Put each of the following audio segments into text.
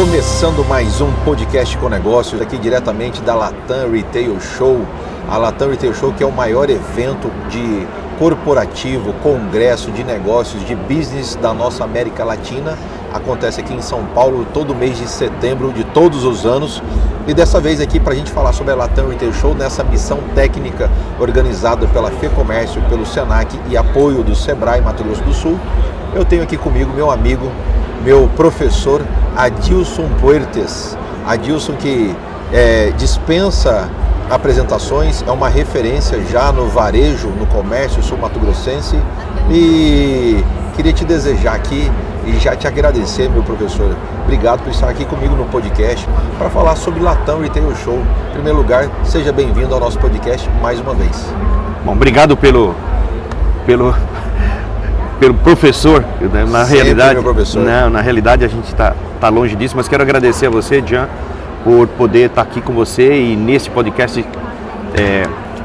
Começando mais um podcast com negócios, aqui diretamente da Latam Retail Show. A Latam Retail Show, que é o maior evento de corporativo, congresso de negócios, de business da nossa América Latina. Acontece aqui em São Paulo todo mês de setembro de todos os anos. E dessa vez aqui para a gente falar sobre a Latam Retail Show, nessa missão técnica organizada pela FEComércio, pelo Senac e apoio do Sebrae Mato Grosso do Sul. Eu tenho aqui comigo meu amigo, meu professor Adilson Puertes. Adilson que dispensa apresentações, é uma referência já no varejo, no comércio sul-mato-grossense, e queria te desejar aqui e já te agradecer, meu professor. Obrigado por estar aqui comigo no podcast para falar sobre Latam Retail Show. Em primeiro lugar, seja bem-vindo ao nosso podcast mais uma vez. Bom, obrigado pelo professor. Na Sempre realidade, meu professor. Não, na realidade a gente está longe disso, mas quero agradecer a você, Jean, por poder estar aqui com você e nesse podcast que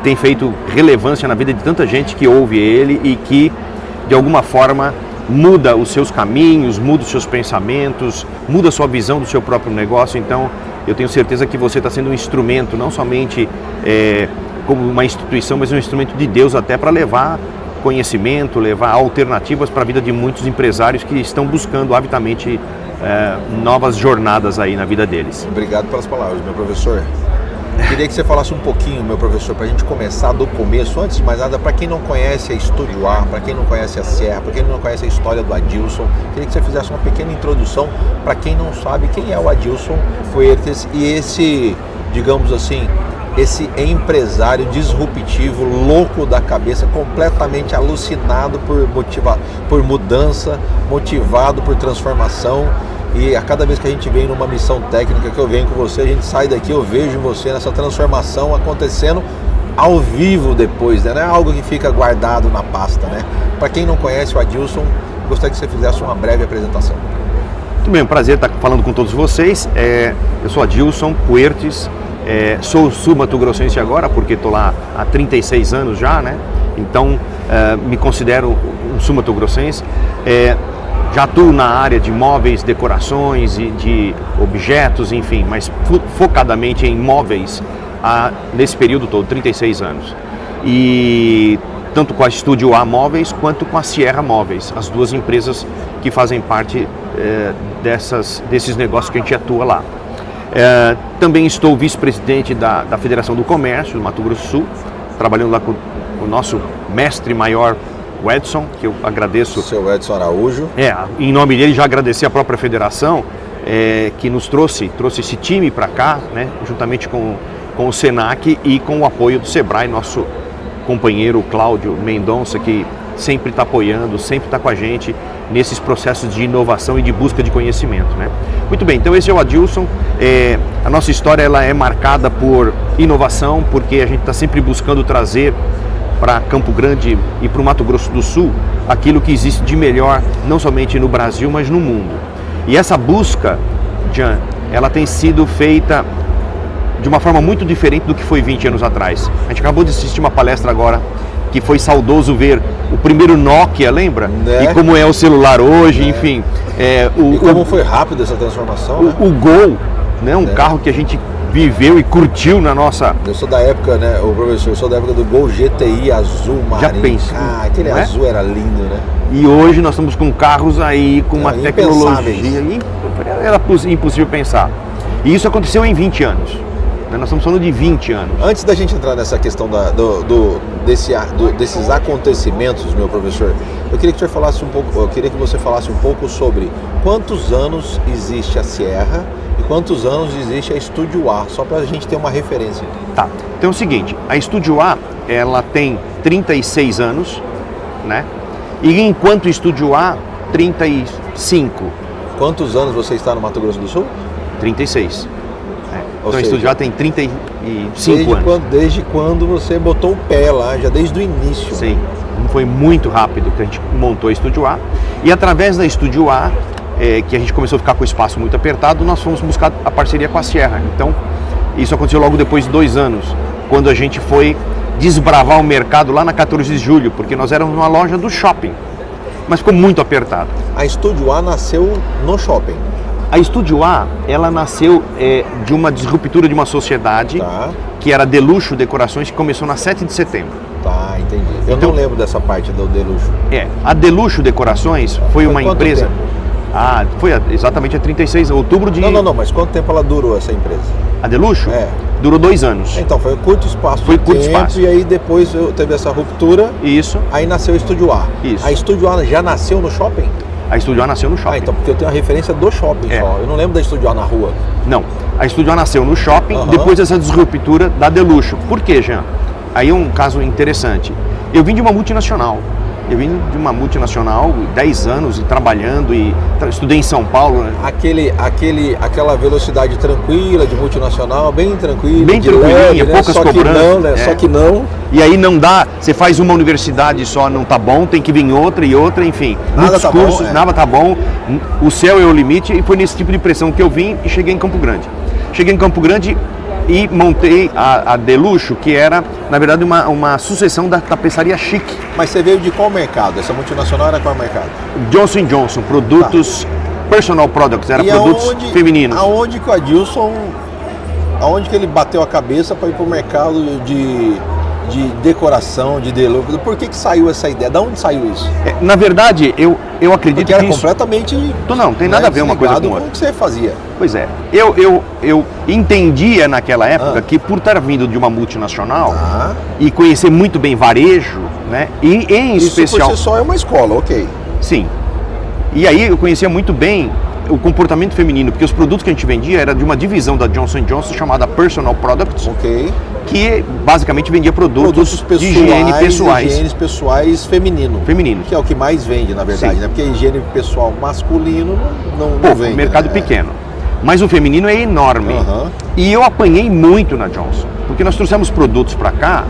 tem feito relevância na vida de tanta gente que ouve ele e que, de alguma forma, muda os seus caminhos, muda os seus pensamentos, muda a sua visão do seu próprio negócio. Então, eu tenho certeza que você está sendo um instrumento, não somente como uma instituição, mas um instrumento de Deus até para levar conhecimento, levar alternativas para a vida de muitos empresários que estão buscando avidamente novas jornadas aí na vida deles. Obrigado pelas palavras, meu professor. Queria que você falasse um pouquinho, meu professor, para a gente começar do começo. Antes de mais nada, para quem não conhece a Estúdio A, para quem não conhece a Sierra, para quem não conhece a história do Adilson, queria que você fizesse uma pequena introdução para quem não sabe quem é o Adilson Puertes e esse, digamos assim, esse empresário disruptivo, louco da cabeça, completamente alucinado por mudança, motivado por transformação. E a cada vez que a gente vem numa missão técnica, que eu venho com você, a gente sai daqui, eu vejo você nessa transformação acontecendo ao vivo depois, né? Não é algo que fica guardado na pasta, né? Para quem não conhece o Adilson, gostaria que você fizesse uma breve apresentação. Muito bem, um prazer estar falando com todos vocês. Eu sou Adilson Puertes, sou sul-mato-grossense agora, porque estou lá há 36 anos já, né? Então, me considero um sul-mato-grossense. Já atuo na área de móveis, decorações e de objetos, enfim, mas focadamente em móveis nesse período todo, 36 anos. E tanto com a Estúdio A Móveis quanto com a Sierra Móveis, as duas empresas que fazem parte desses negócios que a gente atua lá. Também estou vice-presidente da Federação do Comércio do Mato Grosso do Sul, trabalhando lá com o nosso mestre maior, o Edson, que eu agradeço. O seu Edson Araújo. Em nome dele, já agradecer a própria federação que nos trouxe esse time para cá, né, juntamente com o Senac e com o apoio do Sebrae, nosso companheiro Cláudio Mendonça, que sempre está apoiando, sempre está com a gente nesses processos de inovação e de busca de conhecimento, né? Muito bem, então esse é o Adilson. A nossa história ela é marcada por inovação, porque a gente está sempre buscando trazer para Campo Grande e para o Mato Grosso do Sul aquilo que existe de melhor, não somente no Brasil, mas no mundo. E essa busca, Jean, ela tem sido feita de uma forma muito diferente do que foi 20 anos atrás. A gente acabou de assistir uma palestra agora que foi saudoso ver o primeiro Nokia, lembra? Né? E como é o celular hoje, enfim. E como foi rápido essa transformação, né? O Gol, né? Um carro que a gente viveu e curtiu na nossa... Eu sou da época, né, o professor, eu sou da época do Gol GTI azul marinho. Já pensou? Aquele azul era lindo, né? E hoje nós estamos com carros aí, com uma tecnologia... Era impossível pensar. E isso aconteceu em 20 anos. Nós estamos falando de 20 anos. Antes da gente entrar nessa questão desses acontecimentos, meu professor, eu queria que você falasse um pouco sobre quantos anos existe a Sierra e quantos anos existe a Estúdio A, só para a gente ter uma referência. Tá. Então é o seguinte, a Estúdio A, ela tem 36 anos, né? E enquanto Estúdio A, 35. Quantos anos você está no Mato Grosso do Sul? 36. Ou então seja, a Estúdio A tem 35 anos. Desde quando você botou o pé lá, já desde o início. Sim, foi muito rápido que a gente montou a Estúdio A. E através da Estúdio A, que a gente começou a ficar com o espaço muito apertado, nós fomos buscar a parceria com a Sierra. Então, isso aconteceu logo depois de 2 anos, quando a gente foi desbravar o mercado lá na 14 de julho, porque nós éramos uma loja do shopping, mas ficou muito apertado. A Estúdio A nasceu no shopping? A Estúdio A, ela nasceu de uma disruptura de uma sociedade que era Deluxo Decorações, que começou na 7 de setembro. Tá, entendi. Eu não lembro dessa parte do Deluxo. A Deluxo Decorações foi uma empresa... Tempo? Foi exatamente a 36 de outubro de... Não, mas quanto tempo ela durou, essa empresa? A Deluxo? Durou 2 anos. Então, foi um curto espaço de tempo, espaço. E aí depois teve essa ruptura. Isso. Aí nasceu o Estúdio A. Isso. A Estúdio A já nasceu no shopping? A Estúdio A nasceu no shopping. Então, porque eu tenho a referência do shopping só. Eu não lembro da Estúdio A na rua. Não. A Estúdio A nasceu no shopping, depois dessa disruptura da Deluxo. Por quê, Jean? Aí é um caso interessante. Eu vim de uma multinacional. 10 anos e trabalhando e estudei em São Paulo. Né? Aquela velocidade tranquila de multinacional, bem tranquila. Bem tranquilinha, leve, poucas só cobranças. Que não, né? Só que não. E aí não dá, você faz uma universidade só, não tá bom, tem que vir outra e outra, enfim. Nada tá cursos, bom, nada tá bom, o céu é o limite e foi nesse tipo de pressão que eu vim e cheguei em Campo Grande. Cheguei em Campo Grande e montei a Deluxo, que era, na verdade, uma sucessão da tapeçaria chique. Mas você veio de qual mercado? Essa multinacional era qual mercado? Johnson & Johnson, produtos, personal products, era produtos femininos. Aonde que o Adilson, aonde que ele bateu a cabeça para ir para o mercado de decoração, de Deluxe? Por que saiu essa ideia? Da onde saiu isso? Na verdade, eu acredito que era isso... completamente... Não tem nada a ver uma coisa com outra. Como que você fazia? Pois é, eu entendia naquela época que por estar vindo de uma multinacional e conhecer muito bem varejo, né, e em especial... Isso por si só é uma escola, ok. Sim. E aí eu conhecia muito bem o comportamento feminino, porque os produtos que a gente vendia era de uma divisão da Johnson & Johnson chamada Personal Products, que basicamente vendia produtos de higiene pessoais. Higiene pessoais feminino. Que é o que mais vende, na verdade, né? Porque a higiene pessoal masculino não vende. Mercado pequeno. Mas o feminino é enorme. E eu apanhei muito na Johnson, porque nós trouxemos produtos para cá,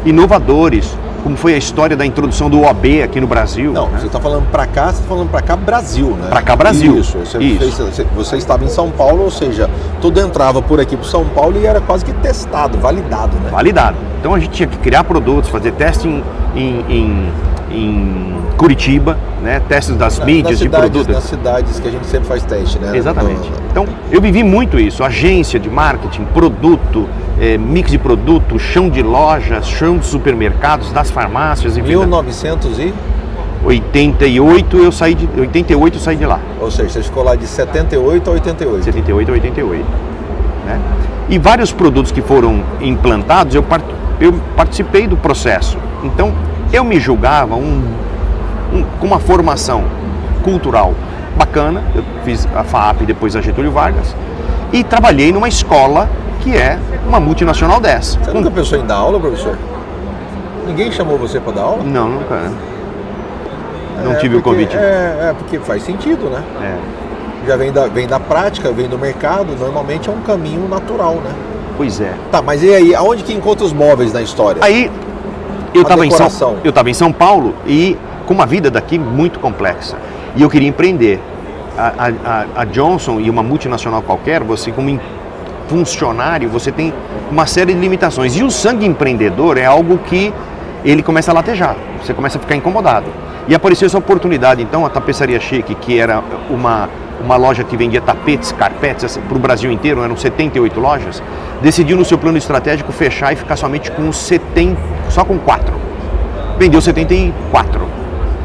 inovadores, como foi a história da introdução do OAB aqui no Brasil. Não, você está falando para cá, você está falando para cá Brasil, né? Para cá Brasil. Isso. Você estava em São Paulo, ou seja, tudo entrava por aqui para São Paulo e era quase que testado, validado, né? Validado. Então a gente tinha que criar produtos, fazer teste em Curitiba, né? Testes das mídias de produtos. Nas cidades que a gente sempre faz teste, né? Exatamente. Então eu vivi muito isso, agência de marketing, produto, mix de produto, chão de lojas, chão de supermercados, das farmácias, enfim. 88 eu saí de lá. Ou seja, você ficou lá de 78 a 88. 78 a 88. Né? E vários produtos que foram implantados, eu participei do processo. Então, eu me julgava com uma formação cultural bacana. Eu fiz a FAAP, depois a Getúlio Vargas, e trabalhei numa escola que é uma multinacional dessa. Você nunca pensou em dar aula, professor? Ninguém chamou você para dar aula? Não, nunca. Não tive o convite. Porque faz sentido, né? Já vem da prática, vem do mercado, normalmente é um caminho natural, né? Pois é. Tá, mas e aí, aonde que encontra os móveis na história? Aí, eu estava em São Paulo e com uma vida daqui muito complexa. E eu queria empreender. A Johnson e uma multinacional qualquer, você como funcionário, você tem uma série de limitações. E o sangue empreendedor é algo que ele começa a latejar, você começa a ficar incomodado. E apareceu essa oportunidade, então, a Tapeçaria Chique, que era uma loja que vendia tapetes, carpetes para o Brasil inteiro, eram 78 lojas, decidiu no seu plano estratégico fechar e ficar somente com só com 4. Vendeu 74.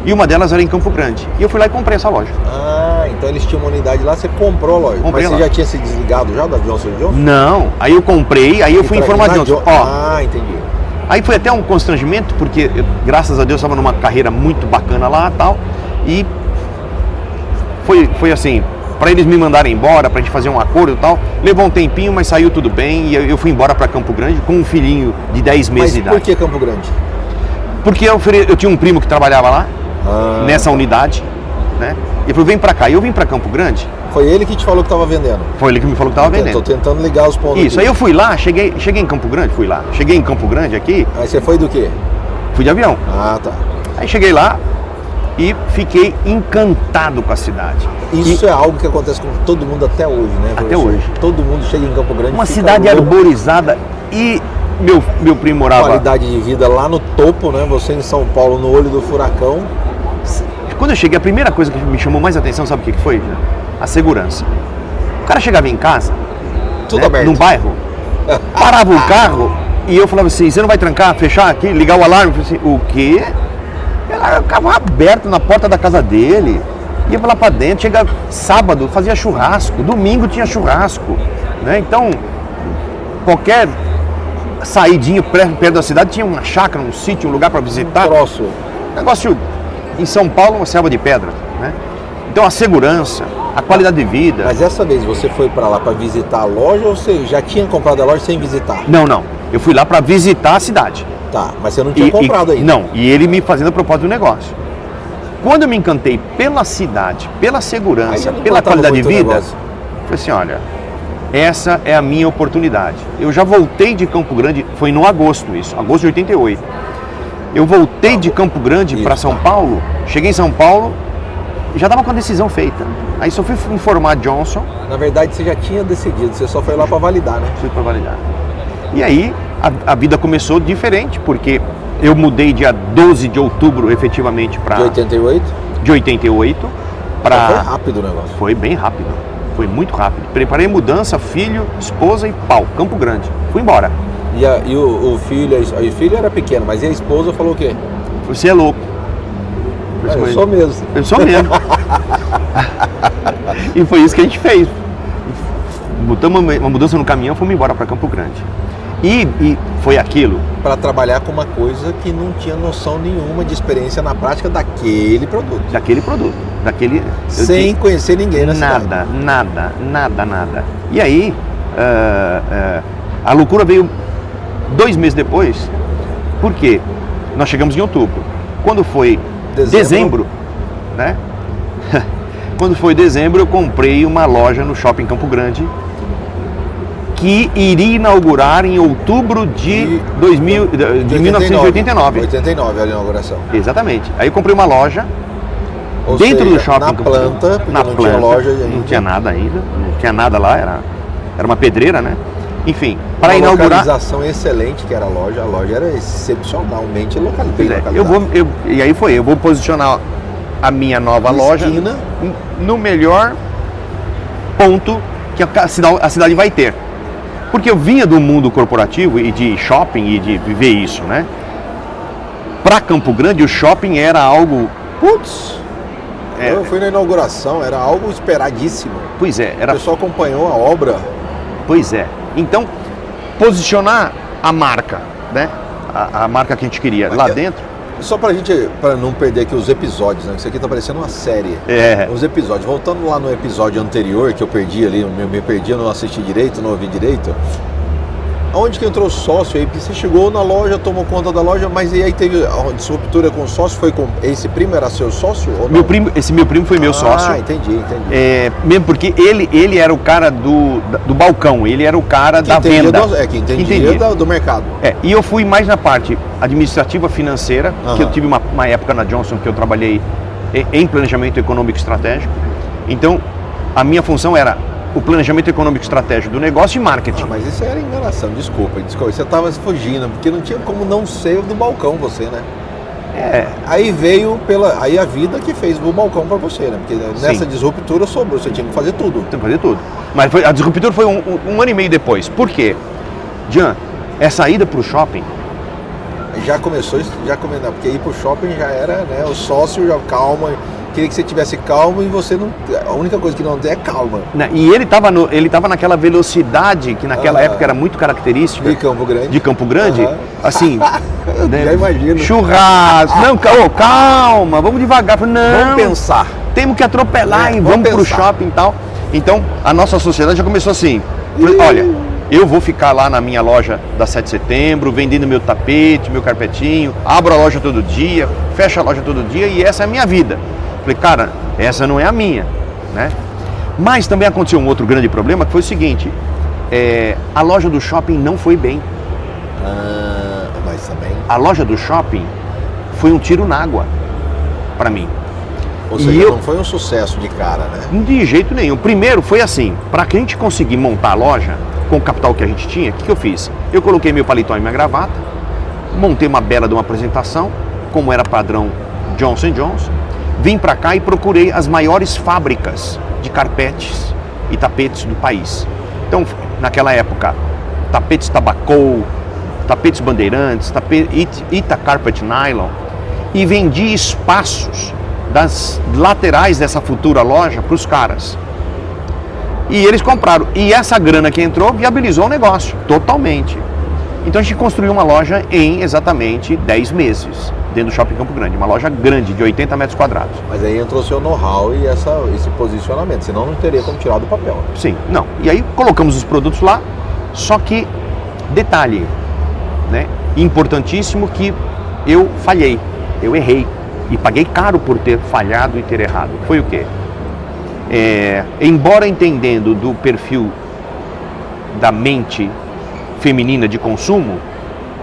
E uma delas era em Campo Grande. E eu fui lá e comprei essa loja. Então eles tinham uma unidade lá, você comprou a loja. Mas você já tinha se desligado já da Johnson & Johnson? Não, aí eu comprei, aí eu fui informar de Johnson. Entendi. Aí foi até um constrangimento, porque graças a Deus eu estava numa carreira muito bacana lá e tal, e foi assim, para eles me mandarem embora, para a gente fazer um acordo e tal, levou um tempinho, mas saiu tudo bem, e eu fui embora para Campo Grande com um filhinho de 10 meses de idade. Mas por que Campo Grande? Porque eu tinha um primo que trabalhava lá, nessa unidade, né? E ele falou, vem para cá. E eu vim para Campo Grande. Foi ele que te falou que estava vendendo? Foi ele que me falou que estava vendendo. Estou tentando ligar os pontos. Isso, aqui. Aí eu fui lá, cheguei em Campo Grande, Cheguei em Campo Grande aqui. Aí você foi do quê? Fui de avião. Tá. Aí cheguei lá e fiquei encantado com a cidade. Isso é algo que acontece com todo mundo até hoje, né? Até hoje. Todo mundo chega em Campo Grande. Uma cidade arborizada e meu primo morava... Qualidade de vida lá no topo, né? Você em São Paulo, no olho do furacão. Quando eu cheguei, a primeira coisa que me chamou mais atenção, sabe o que foi? A segurança. O cara chegava em casa, Tudo aberto. num bairro, parava o carro e eu falava assim, você não vai trancar, fechar aqui, ligar o alarme? Eu falei assim, o quê? O carro aberto na porta da casa dele, ia lá pra dentro, chega sábado, fazia churrasco, domingo tinha churrasco, né? Então, qualquer saidinho perto da cidade tinha uma chácara, um sítio, um lugar para visitar. Troço. Negócio, em São Paulo, uma selva de pedra, né? Então a segurança, a qualidade de vida... Mas essa vez você foi para lá para visitar a loja ou você já tinha comprado a loja sem visitar? Não, eu fui lá para visitar a cidade. Tá, mas você não tinha comprado ainda. Não, e ele me fazendo a proposta do negócio. Quando eu me encantei pela cidade, pela segurança, pela qualidade de vida, eu falei assim, olha, essa é a minha oportunidade. Eu já voltei de Campo Grande, foi no agosto isso, agosto de 88. Eu voltei de Campo Grande para São Paulo, cheguei em São Paulo, já estava com a decisão feita. Aí só fui informar a Johnson. Na verdade você já tinha decidido, você só foi lá para validar, né? Fui para validar. E aí a vida começou diferente, porque eu mudei dia 12 de outubro efetivamente para... De 88? De 88 para... Foi rápido o negócio. Foi bem rápido, foi muito rápido. Preparei mudança, filho, esposa e pau, Campo Grande. Fui embora. E o filho era pequeno, mas e a esposa falou o quê? Você é louco. Eu sou mesmo. Eu sou mesmo. E foi isso que a gente fez. Botamos uma mudança no caminhão e fomos embora para Campo Grande. E foi aquilo. Para trabalhar com uma coisa que não tinha noção nenhuma de experiência na prática daquele produto. Sem conhecer ninguém na cidade. Nada. E aí, a loucura veio 2 meses depois. Por quê? Nós chegamos em outubro. Quando foi dezembro, né? Quando foi dezembro, eu comprei uma loja no Shopping Campo Grande que iria inaugurar em outubro de 1989. 89 a inauguração. Exatamente. Aí eu comprei uma loja dentro do Shopping Campo Grande. Tinha loja ainda. Não tinha nada ainda, não tinha nada lá, era uma pedreira, né? Enfim, para inaugurar... Uma localização excelente que era a loja era excepcionalmente localizada. E aí eu vou posicionar a minha nova loja no melhor ponto que a cidade vai ter. Porque eu vinha do mundo corporativo e de shopping e de viver isso, né? Para Campo Grande o shopping era algo... Eu fui na inauguração, era algo esperadíssimo. Pois é. O pessoal acompanhou a obra. Pois é. Então, posicionar a marca, né? A marca que a gente queria lá dentro. Só pra gente, para não perder aqui os episódios, né? Isso aqui tá parecendo uma série. Os episódios. Voltando lá no episódio anterior, que eu perdi ali, me perdi, eu não assisti direito, não ouvi direito. Onde que entrou o sócio aí? Porque você chegou na loja, tomou conta da loja, mas e aí teve a disruptura com o sócio? Foi com esse primo, era seu sócio ou não? Esse meu primo foi meu sócio. Ah, entendi. Mesmo porque ele era o cara do balcão, ele era o cara da venda. Que entendia do mercado. E eu fui mais na parte administrativa financeira, que eu tive uma época na Johnson que eu trabalhei em planejamento econômico estratégico. Então, a minha função era o planejamento econômico estratégico do negócio e marketing. Mas isso era enganação, desculpa. Você estava fugindo, porque não tinha como não ser do balcão você, né? Aí veio aí a vida que fez o balcão para você, né? Porque nessa disruptura sobrou, você tinha que fazer tudo. Tinha que fazer tudo. Mas a disruptura foi um ano e meio depois. Por quê? Jean, essa ida para o shopping... Já começou, porque ir para o shopping já era, né? O sócio já calma... Queria que você tivesse calma e você não... A única coisa que não tem é calma. E ele estava naquela velocidade que naquela época era muito característica. De Campo Grande. Assim... Já imagino. Churrasco. Não, calma, vamos devagar. Não, vamos pensar. Temos que atropelar e vamos para o shopping e tal. Então, a nossa sociedade já começou assim. Olha, eu vou ficar lá na minha loja da 7 de setembro, vendendo meu tapete, meu carpetinho, abro a loja todo dia, fecho a loja todo dia e essa é a minha vida. Falei, cara, essa não é a minha, né? Mas também aconteceu um outro grande problema, que foi o seguinte, a loja do shopping não foi bem. Mas também... A loja do shopping foi um tiro na água para mim. Ou seja, não foi um sucesso de cara, né? De jeito nenhum. Primeiro foi assim, para que a gente conseguir montar a loja com o capital que a gente tinha, o que eu fiz? Eu coloquei meu paletó e minha gravata, montei uma bela de uma apresentação, como era padrão Johnson & Johnson, vim para cá e procurei as maiores fábricas de carpetes e tapetes do país. Então, naquela época, tapetes Tabacou, tapetes Bandeirantes, Ita Carpet Nylon, e vendi espaços das laterais dessa futura loja para os caras. E eles compraram. E essa grana que entrou viabilizou o negócio, totalmente. Então a gente construiu uma loja em exatamente 10 meses, dentro do Shopping Campo Grande. Uma loja grande, de 80 metros quadrados. Mas aí entrou seu know-how e esse posicionamento, senão não teria como tirar do papel. Sim, não. E aí colocamos os produtos lá, só que, detalhe, né, importantíssimo, que eu falhei, eu errei. E paguei caro por ter falhado e ter errado. Foi o quê? Embora entendendo do perfil da mente feminina de consumo,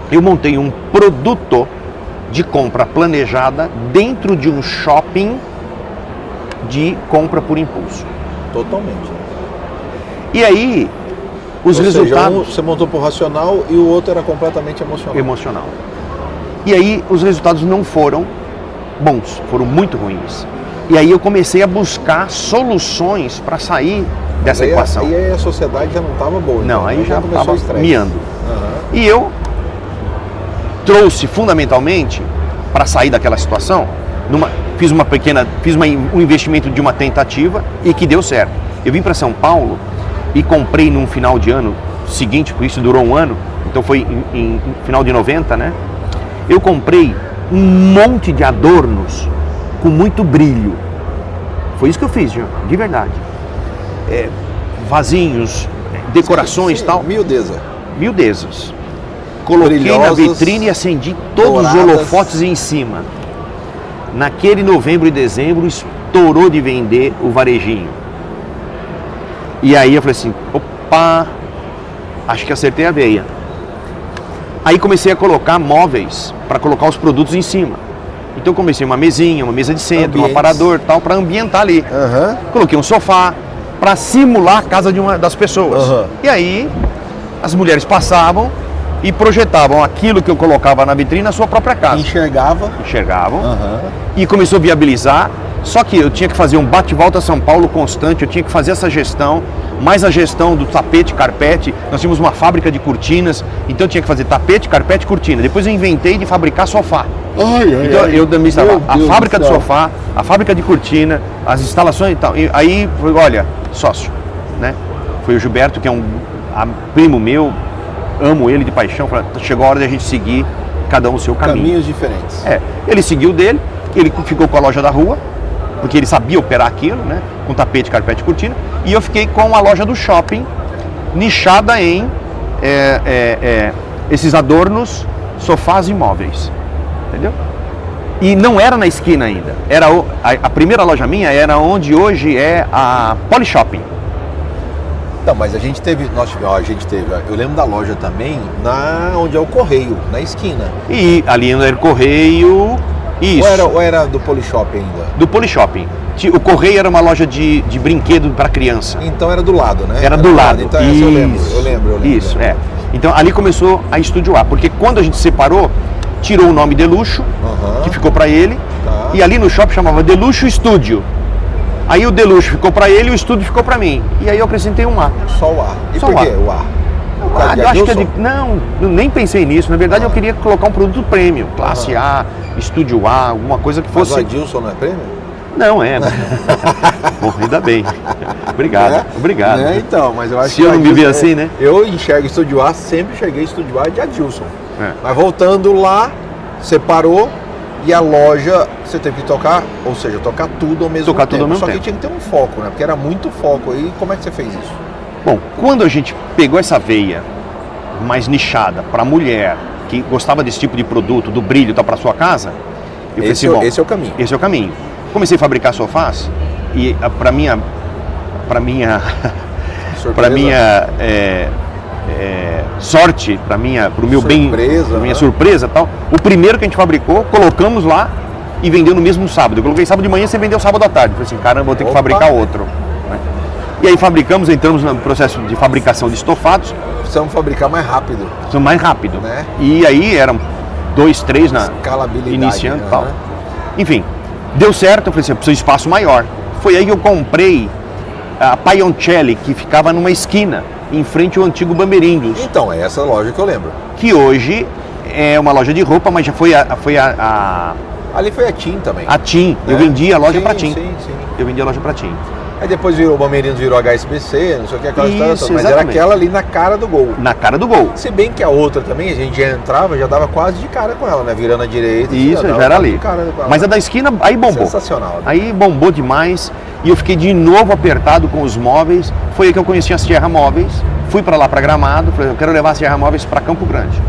eu montei um produto de compra planejada dentro de um shopping de compra por impulso. Totalmente. E aí, os resultados... Seja, você montou por racional e o outro era completamente emocional. E aí, os resultados não foram bons, foram muito ruins. E aí eu comecei a buscar soluções para sair dessa equação. E aí a sociedade já não estava boa. Não, então, aí já começou estava miando. E eu trouxe fundamentalmente, para sair daquela situação, fiz um investimento de uma tentativa e que deu certo. Eu vim para São Paulo e comprei num final de ano seguinte, porque isso durou um ano, então foi em final de 90, né? Eu comprei um monte de adornos com muito brilho. Foi isso que eu fiz, de verdade. Vasinhos, decorações e tal. Miudezas. Coloquei na vitrine e acendi todos os holofotes em cima. Naquele novembro e dezembro estourou de vender o varejinho. E aí eu falei assim, opa, acho que acertei a veia. Aí comecei a colocar móveis para colocar os produtos em cima. Então comecei uma mesinha, uma mesa de centro, um aparador, tal, para ambientar ali. Coloquei um sofá para simular a casa de uma das pessoas. E aí as mulheres passavam e projetavam aquilo que eu colocava na vitrine na sua própria casa. Enxergavam. E começou a viabilizar. Só que eu tinha que fazer um bate-volta São Paulo constante, eu tinha que fazer essa gestão, mais a gestão do tapete, carpete. Nós tínhamos uma fábrica de cortinas, então eu tinha que fazer tapete, carpete, cortina. Depois eu inventei de fabricar sofá. Então eu administrava a fábrica de sofá, a fábrica de cortina, as instalações e tal. E aí, olha, sócio, né? Foi o Gilberto, que é um primo meu, amo ele de paixão. Chegou a hora de a gente seguir cada um o seu caminho. Caminhos diferentes. Ele seguiu o dele, ele ficou com a loja da rua, porque ele sabia operar aquilo, né? Com tapete, carpete e cortina. E eu fiquei com a loja do shopping, nichada em esses adornos, sofás e móveis. Entendeu? E não era na esquina ainda. A primeira loja minha era onde hoje é a Polyshopping. Não, mas a gente teve, eu lembro da loja também, onde é o Correio, na esquina. E ali no Correio, isso. Ou era do Polyshopping ainda? Do Polyshopping. O Correio era uma loja de brinquedo para criança. Então era do lado, né? Era do lado. Então eu lembro. Isso, Então ali começou a Estúdio A, porque quando a gente separou, tirou o nome Deluxo, que ficou para ele, e ali no shopping chamava Deluxo Estúdio. Aí o Deluxo ficou para ele e o estúdio ficou para mim. E aí eu acrescentei um A. Só o A. E só por quê o A? Eu acho que não, nem pensei nisso. Na verdade eu queria colocar um produto premium, classe A, Estúdio A, alguma coisa que fosse... Mas o Adilson não é prêmio? Não é. Bom, ainda bem. Obrigado, obrigado. Então, mas eu acho que... Se eu não viver assim, né? Eu enxergo Estúdio A, sempre cheguei Estúdio A de Adilson. Mas voltando lá, separou e a loja você teve que tocar, ou seja, tocar tudo ao mesmo tempo. Só que tinha que ter um foco, né? Porque era muito foco. E como é que você fez isso? Bom, quando a gente pegou essa veia mais nichada para mulher que gostava desse tipo de produto, do brilho e tal, para sua casa, eu falei assim, bom, esse é o caminho. Esse é o caminho. Comecei a fabricar sofás e para minha sorte, para o meu bem, para minha surpresa, tal. O primeiro que a gente fabricou, colocamos lá e vendeu no mesmo sábado. Eu coloquei sábado de manhã, você vendeu sábado à tarde. Eu falei assim, caramba, vou ter que fabricar outro. E aí entramos no processo de fabricação de estofados. Precisamos fabricar mais rápido. Mais rápido. Né? E aí eram 2, 3 iniciando e tal. Enfim, deu certo, eu falei assim, eu preciso de espaço maior. Foi aí que eu comprei a Paioncelli, que ficava numa esquina, em frente ao antigo Bamerindos. Então, é essa loja que eu lembro. Que hoje é uma loja de roupa, mas já foi Ali foi a TIM também. a TIM. Eu vendi a loja para TIM. Sim. Eu vendi a loja para TIM. Aí depois o Bamerindos virou HSBC, não sei o que, aquela história Isso, toda. Mas exatamente. era aquela ali na cara do Gol. Na cara do Gol. Se bem que a outra também, a gente já entrava, já dava quase de cara com ela, né? Virando à direita. Isso, dava já era quase ali. de cara com ela. Mas a da esquina, aí bombou. Sensacional. Né? Aí bombou demais e eu fiquei de novo apertado com os móveis. Foi aí que eu conheci a Sierra Móveis. Fui para lá, para Gramado. Falei, eu quero levar a Sierra Móveis para Campo Grande.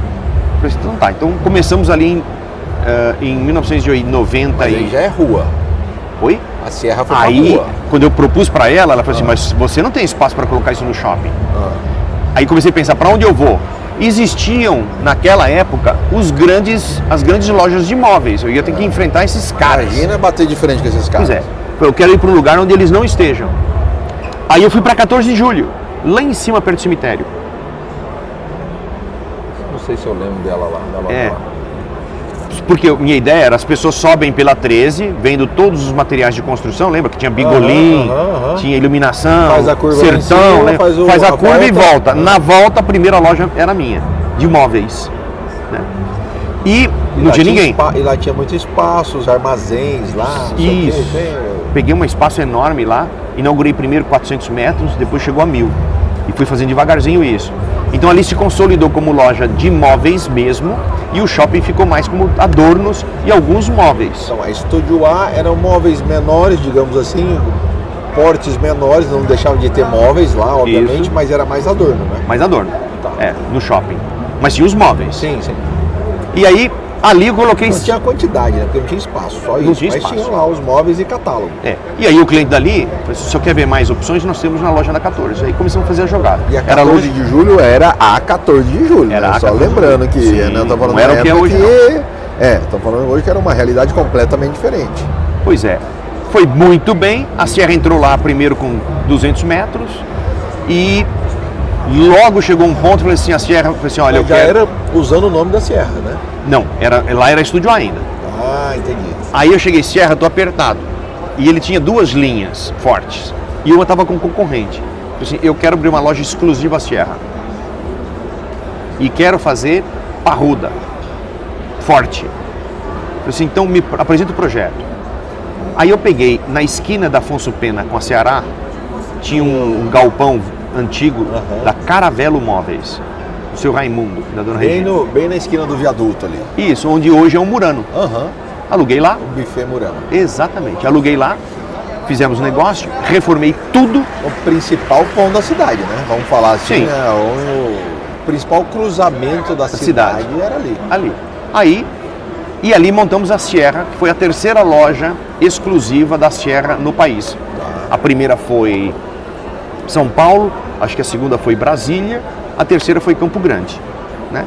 Falei, então tá. Então começamos ali em 1990 Mas aí já é rua. Oi? A Sierra foi pra Aí, rua. quando eu propus para ela falou assim, mas você não tem espaço para colocar isso no shopping. Aí comecei a pensar, para onde eu vou? Existiam, naquela época, as grandes lojas de imóveis. Eu ia ter que enfrentar esses caras. Imagina bater de frente com esses caras. Pois é. Eu quero ir para um lugar onde eles não estejam. Aí eu fui para 14 de julho, lá em cima, perto do cemitério. Não sei se eu lembro dela lá. Da loja lá. Porque minha ideia era, as pessoas sobem pela 13, vendo todos os materiais de construção, lembra que tinha bigolim, tinha iluminação, faz a curva sertão, cima, né? faz a curva e volta. Na volta, a primeira loja era minha, de móveis. Né? E não tinha ninguém. E lá tinha muito espaço, os armazéns lá. Isso. Peguei um espaço enorme lá, inaugurei primeiro 400 metros, depois chegou a 1000. E fui fazendo devagarzinho isso. Então ali se consolidou como loja de móveis mesmo, e o shopping ficou mais como adornos e alguns móveis. Então a Estúdio A eram móveis menores, digamos assim, portes menores, não deixavam de ter móveis lá, obviamente, Isso. mas era mais adorno, né? Mais adorno, Tá. no shopping. Mas tinha os móveis. Sim. E aí, ali eu coloquei... Não tinha quantidade, né? Porque não tinha espaço, só isso. tinha mas espaço. tinham lá os móveis e catálogo. E aí o cliente dali, falou, se o senhor quer ver mais opções, nós temos na loja da 14. Aí começamos a fazer a jogada. E a Era 14 longe de julho era a 14 de julho, Era né? a Só 14 de lembrando que, Sim, né, eu tô falando não era da o que é época hoje, estamos falando hoje que era uma realidade completamente diferente. Pois é. Foi muito bem. A Sierra entrou lá primeiro com 200 metros e logo chegou um ponto, falei assim, a Sierra, falei assim, olha, eu já quero... era usando o nome da Sierra, né? Não, lá era Estúdio A ainda. Ah, entendi. Aí eu cheguei, Sierra, tô apertado. E ele tinha duas linhas fortes. E uma estava com concorrente. Falei assim, eu quero abrir uma loja exclusiva Sierra. E quero fazer parruda, forte. Falei assim, então me apresenta o projeto. Aí eu peguei, na esquina da Afonso Pena com a Ceará, tinha um galpão antigo da Caravelo Móveis. O seu Raimundo, da dona Regina. Bem na esquina do viaduto ali. Isso, onde hoje é um Murano. Aluguei lá. O buffet Murano. Exatamente, aluguei lá, fizemos negócio, reformei tudo. O principal pão da cidade, né? Vamos falar assim, Sim. né? O principal cruzamento da cidade era ali. Aí, e ali montamos a Sierra, que foi a terceira loja exclusiva da Sierra no país. A primeira foi São Paulo, acho que a segunda foi Brasília, a terceira foi Campo Grande, né?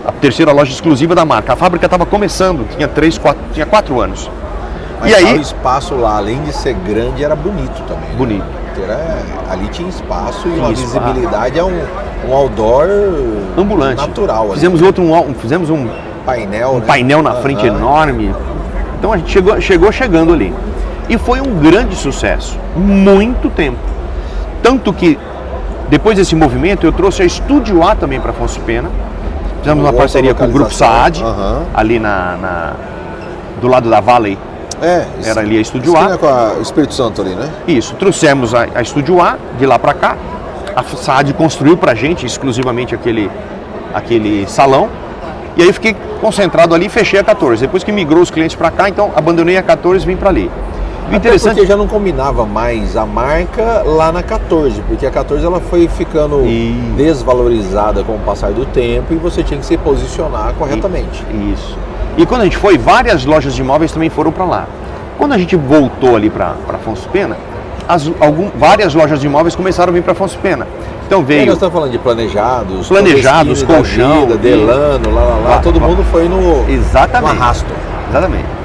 A terceira loja exclusiva da marca. A fábrica estava começando, tinha 4 anos. Mas e aí, o espaço lá, além de ser grande, era bonito também. Né? Bonito. Ali tinha espaço e Tinha uma espaço. visibilidade a um outdoor ambulante. natural. Ali. Fizemos um painel, né? painel na frente enorme. Então a gente chegou chegando ali. E foi um grande sucesso. Muito tempo. Tanto que, depois desse movimento, eu trouxe a Estúdio A também para Afonso Pena. Fizemos uma parceria com o Grupo Saad, ali do lado da Valley. Era ali a Estúdio A. Com o Espírito Santo ali, né? Isso, trouxemos a Estúdio A de lá para cá. A Saad construiu para a gente exclusivamente aquele salão. E aí eu fiquei concentrado ali e fechei a 14. Depois que migrou os clientes para cá, então abandonei a 14 e vim para ali. O interessante, porque já não combinava mais a marca lá na 14, porque a 14 ela foi ficando desvalorizada com o passar do tempo e você tinha que se posicionar corretamente. Isso. E quando a gente foi, várias lojas de imóveis também foram para lá. Quando a gente voltou ali para Afonso Pena, várias lojas de imóveis começaram a vir para Afonso Pena. Então veio... nós estamos falando de planejados, colchão, Delano, todo mundo foi no arrasto. Exatamente.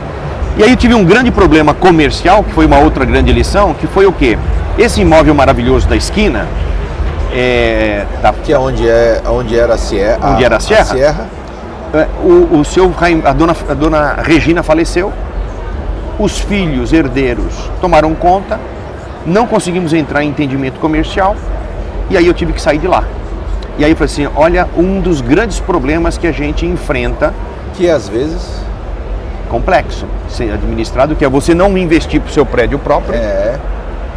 E aí eu tive um grande problema comercial, que foi uma outra grande lição, que foi o quê? Esse imóvel maravilhoso da esquina, que é onde era a Sierra. A dona Regina faleceu, os filhos herdeiros tomaram conta não conseguimos entrar em entendimento comercial, e aí eu tive que sair de lá. E aí eu falei assim, olha, um dos grandes problemas que a gente enfrenta, que às vezes complexo, ser administrado, que é você não investir para o seu prédio próprio.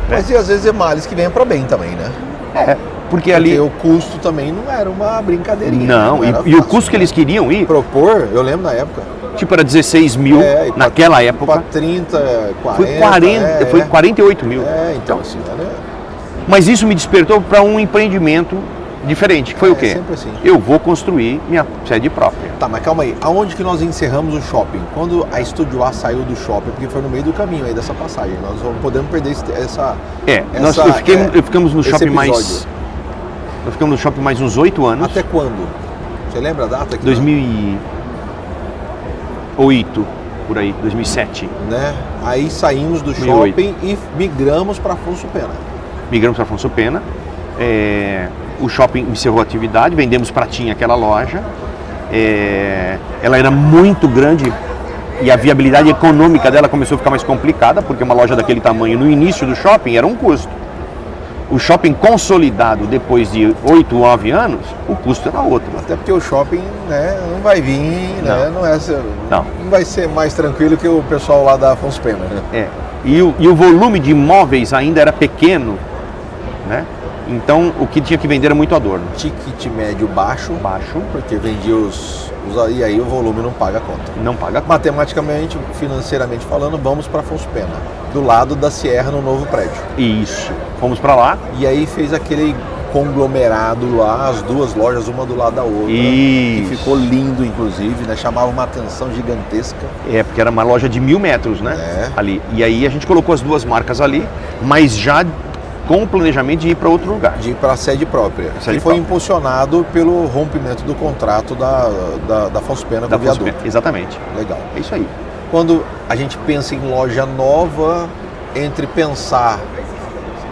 Mas e às vezes é males que venham para bem também, né? Porque ali o custo também não era uma brincadeirinha. Não, e o custo que eles queriam ir... propor, eu lembro na época. Tipo, era 16 mil naquela época. Para 30, 40... Foi 48 mil. Então assim, né? Mas isso me despertou para um empreendimento diferente, que foi o quê? Sempre assim. Eu vou construir minha sede própria. Tá, mas calma aí, aonde que nós encerramos o shopping? Quando a Estúdio A saiu do shopping, porque foi no meio do caminho aí dessa passagem, nós não podemos perder nós ficamos no shopping mais... Nós ficamos no shopping mais uns 8 anos. Até quando? Você lembra a data? 2008, por aí, 2007. Né? Aí saímos do 2008. shopping e migramos para Afonso Pena. Migramos para Afonso Pena. O shopping encerrou a atividade, vendemos para TIM aquela loja. Ela era muito grande e a viabilidade econômica dela começou a ficar mais complicada, porque uma loja daquele tamanho no início do shopping era um custo. O shopping consolidado depois de 8, 9 anos, o custo era outro. Até porque o shopping, né, não vai vir, né, não vai ser mais tranquilo que o pessoal lá da Afonso Pena, né? E o volume de imóveis ainda era pequeno, né? Então o que tinha que vender era muito adorno. Ticket médio baixo, porque vendia e aí o volume não paga a conta. Não paga a conta. Matematicamente, financeiramente falando, vamos para Afonso Pena, do lado da Sierra, no novo prédio. Isso. Fomos para lá. E aí fez aquele conglomerado lá, as duas lojas, uma do lado da outra. Isso. Que ficou lindo, inclusive, né? Chamava uma atenção gigantesca. Porque era uma loja de 1000 metros, né? Ali. E aí a gente colocou as duas marcas ali, mas já com o planejamento de ir para outro lugar. De ir para a sede própria. Que foi impulsionado pelo rompimento do contrato da Afonso Pena com o viaduto. Exatamente. Legal. É isso aí. Quando a gente pensa em loja nova, entre pensar...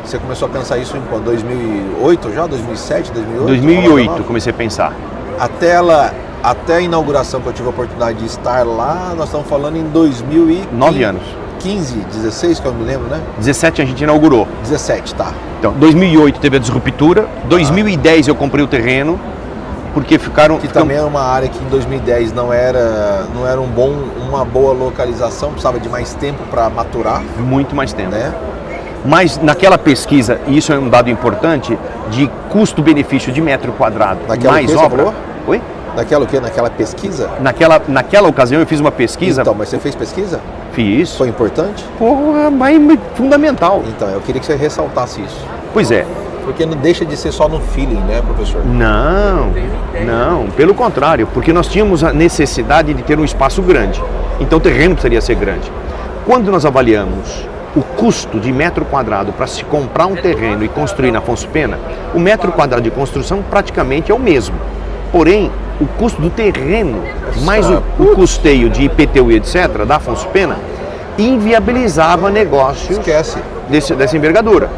Você começou a pensar isso em quando? 2008 já? 2007, 2008? 2008 comecei a pensar. Até a inauguração que eu tive a oportunidade de estar lá, nós estamos falando em 9 anos. 15, 16, que eu me lembro, né? 17 a gente inaugurou. 17, tá. Então, 2008 teve a disruptura, 2010 eu comprei o terreno, porque também era uma área que em 2010 não era uma boa localização, precisava de mais tempo para maturar. Muito mais tempo. Né? Mas naquela pesquisa, e isso é um dado importante, de custo-benefício de metro quadrado, mais obra. Oi? Naquela pesquisa? Naquela ocasião eu fiz uma pesquisa. Então, mas você fez pesquisa? Fiz. Foi importante? Porra, mas fundamental. Então, eu queria que você ressaltasse isso. Pois é. Porque não deixa de ser só no feeling, né, professor? Não, pelo contrário, porque nós tínhamos a necessidade de ter um espaço grande. Então o terreno precisaria ser grande. Quando nós avaliamos o custo de metro quadrado para se comprar um terreno e construir na Afonso Pena, o metro quadrado de construção praticamente é o mesmo. Porém, o custo do terreno, mais o custeio de IPTU e etc., da Afonso Pena, inviabilizava negócios dessa envergadura.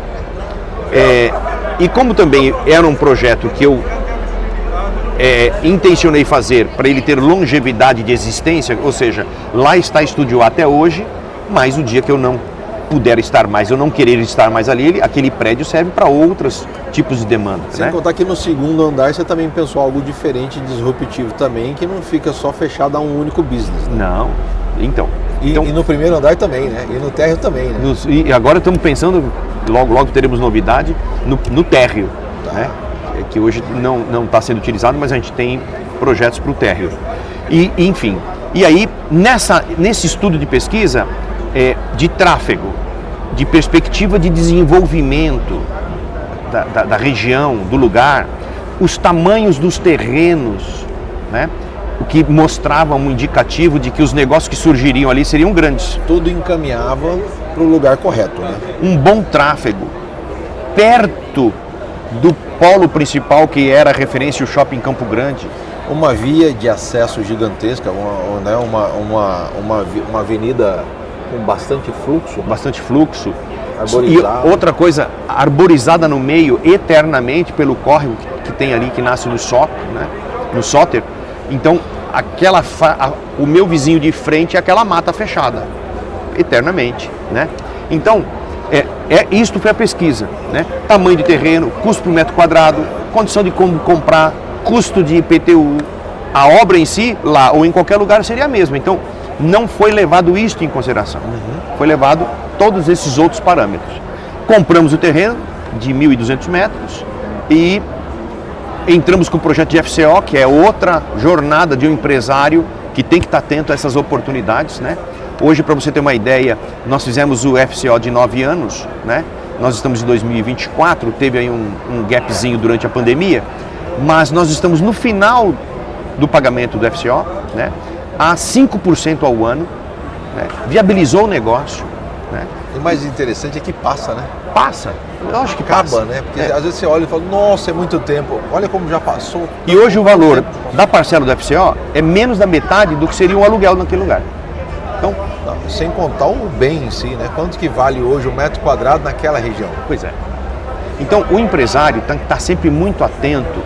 E como também era um projeto que eu intencionei fazer para ele ter longevidade de existência, ou seja, lá está Estúdio A até hoje, mas o dia que eu não puder estar mais, eu não querer estar mais ali, aquele prédio serve para outros tipos de demanda. Sem contar que no segundo andar você também pensou algo diferente, disruptivo também, que não fica só fechado a um único business. Né? Não, então... E no primeiro andar também, né? E no térreo também, né? E agora estamos pensando, logo teremos novidade, no térreo, né? Que hoje não está sendo utilizado, mas a gente tem projetos para o térreo. E, enfim, e aí nesse estudo de pesquisa, de tráfego, de perspectiva de desenvolvimento da região, do lugar, os tamanhos dos terrenos, né? O que mostrava um indicativo de que os negócios que surgiriam ali seriam grandes. Tudo encaminhava para o lugar correto, né? Um bom tráfego, perto do polo principal que era a referência o Shopping Campo Grande. Uma via de acesso gigantesca, uma avenida com bastante fluxo. Bastante fluxo. Arborizada. E outra coisa, arborizada no meio eternamente pelo córrego que tem ali, que nasce no Soter, né? No Soter. Então, o meu vizinho de frente é aquela mata fechada, eternamente, né? Então, Isto foi a pesquisa, né? Tamanho de terreno, custo por metro quadrado, condição de como comprar, custo de IPTU, a obra em si, lá ou em qualquer lugar, seria a mesma. Então, não foi levado isto em consideração. Foi levado todos esses outros parâmetros. Compramos o terreno de 1.200 metros e entramos com o projeto de FCO, que é outra jornada de um empresário que tem que estar atento a essas oportunidades, né? Hoje, para você ter uma ideia, nós fizemos o FCO de 9 anos, né? Nós estamos em 2024, teve aí um gapzinho durante a pandemia, mas nós estamos no final do pagamento do FCO, né? A 5% ao ano, né? Viabilizou o negócio, né? O mais interessante é que passa, né? Passa, eu acho que acaba, passa, né? Porque às vezes você olha e fala, nossa, é muito tempo, olha como já passou. E hoje o valor da parcela do FCO é menos da metade do que seria um aluguel naquele lugar. Então, sem contar o bem em si, né? Quanto que vale hoje um metro quadrado naquela região? Pois é. Então, o empresário tem que estar sempre muito atento,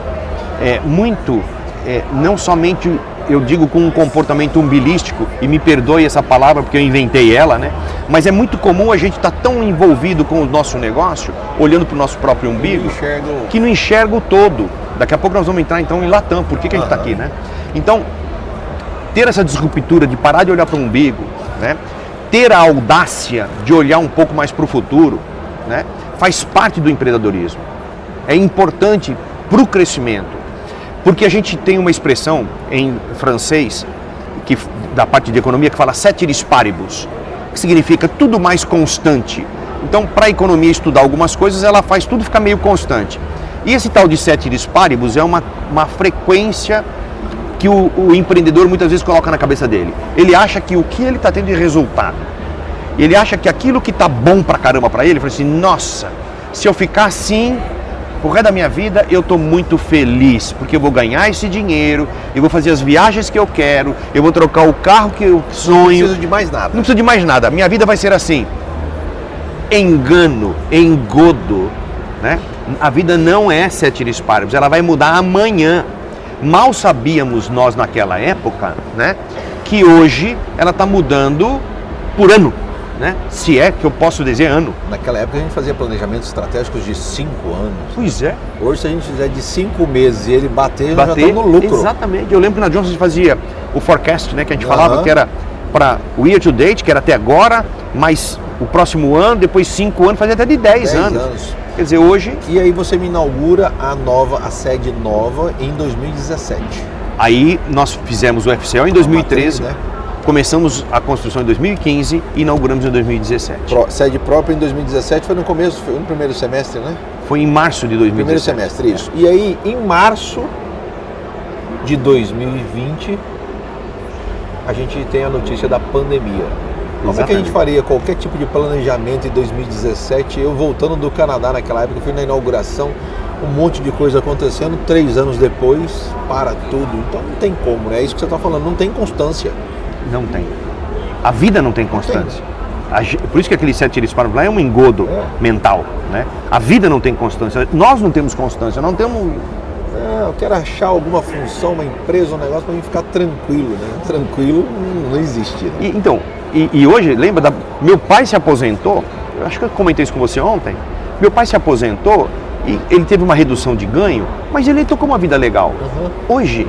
não somente, eu digo, com um comportamento umbilístico, e me perdoe essa palavra porque eu inventei ela, né? Mas é muito comum a gente estar tão envolvido com o nosso negócio, olhando para o nosso próprio umbigo, que não enxerga o todo. Daqui a pouco nós vamos entrar então em Latam, por que a gente está aqui, né? Então, ter essa disruptura de parar de olhar para o umbigo, né? Ter a audácia de olhar um pouco mais para o futuro, né? Faz parte do empreendedorismo. É importante para o crescimento, porque a gente tem uma expressão em francês, da parte de economia, que fala ceteris paribus, que significa tudo mais constante. Então, para a economia estudar algumas coisas, ela faz tudo ficar meio constante. E esse tal de ceteris paribus é uma frequência que o empreendedor muitas vezes coloca na cabeça dele. Ele acha que o que ele está tendo de resultado, ele acha que aquilo que está bom pra caramba para ele, ele fala assim, nossa, se eu ficar assim, o resto da minha vida eu estou muito feliz, porque eu vou ganhar esse dinheiro, eu vou fazer as viagens que eu quero, eu vou trocar o carro que eu sonho. Não preciso de mais nada. Não preciso de mais nada, minha vida vai ser assim. Engano, engodo, né? A vida não é ceteris paribus, ela vai mudar amanhã. Mal sabíamos nós naquela época, né, que hoje ela está mudando por ano, né? Se é que eu posso dizer ano. Naquela época a gente fazia planejamentos estratégicos de 5 anos. Pois é. Hoje, se a gente fizer de 5 meses e ele bater, já está no lucro. Exatamente. Eu lembro que na Johnson a gente fazia o forecast, né, que a gente falava que era para o year to date, que era até agora, mais o próximo ano, depois 5 anos, fazia até de 10 anos. Quer dizer, hoje... E aí você me inaugura a sede nova em 2017. Aí nós fizemos o FCO em 2013, né? Começamos a construção em 2015 e inauguramos em 2017. Sede própria em 2017, foi no começo, foi no primeiro semestre, né? Foi em março de 2017. Primeiro semestre, isso. E aí, em março de 2020, a gente tem a notícia da pandemia. Como é que a gente faria qualquer tipo de planejamento em 2017? Eu voltando do Canadá naquela época, fui na inauguração, um monte de coisa acontecendo, 3 anos depois, para tudo. Então não tem como, né? É isso que você está falando, não tem constância. Não tem. A vida não tem constância. Por isso que aquele ceteris paribus lá é um engodo mental, né? A vida não tem constância. Nós não temos constância, não temos... eu quero achar alguma função, uma empresa, um negócio para mim ficar tranquilo, né? Tranquilo não existe, né? Então, e hoje, lembra, meu pai se aposentou, eu acho que eu comentei isso com você ontem, meu pai se aposentou e ele teve uma redução de ganho, mas ele tocou uma vida legal. Hoje,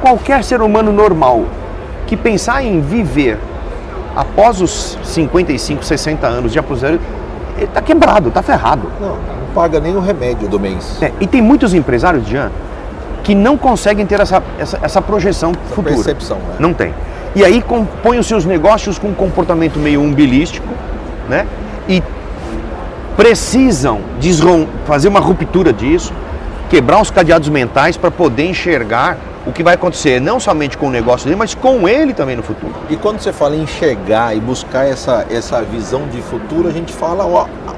qualquer ser humano normal que pensar em viver após os 55, 60 anos de aposentadoria, ele está quebrado, está ferrado. Não paga nem o remédio do mês. E tem muitos empresários, Jean, que não conseguem ter essa projeção futura. Percepção, né? Não tem. E aí compõem os seus negócios com um comportamento meio umbilístico, né? E precisam fazer uma ruptura disso, quebrar os cadeados mentais para poder enxergar o que vai acontecer, não somente com o negócio dele, mas com ele também no futuro. E quando você fala em enxergar e buscar essa visão de futuro, a gente fala,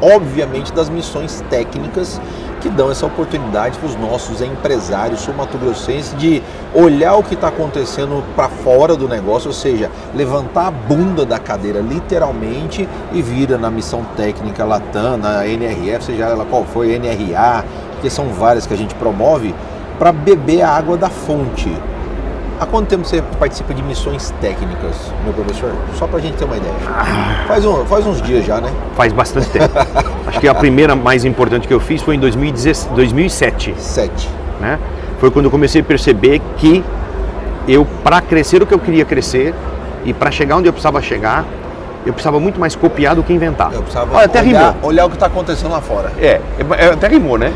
obviamente, das missões técnicas que dão essa oportunidade para os nossos empresários sul-mato-grossenses de olhar o que está acontecendo para fora do negócio, ou seja, levantar a bunda da cadeira literalmente e vir na missão técnica Latam, na NRF, seja ela qual for, NRA, porque são várias que a gente promove, para beber a água da fonte. Há quanto tempo você participa de missões técnicas, meu professor? Só pra gente ter uma ideia. Faz uns dias já, né? Faz bastante tempo. Acho que a primeira mais importante que eu fiz foi em 2007. 7. Né? Foi quando eu comecei a perceber que eu, para crescer o que eu queria crescer e para chegar onde eu precisava chegar, eu precisava muito mais copiar do que inventar. Eu precisava Olha, até olhar o que está acontecendo lá fora. Até rimou, né?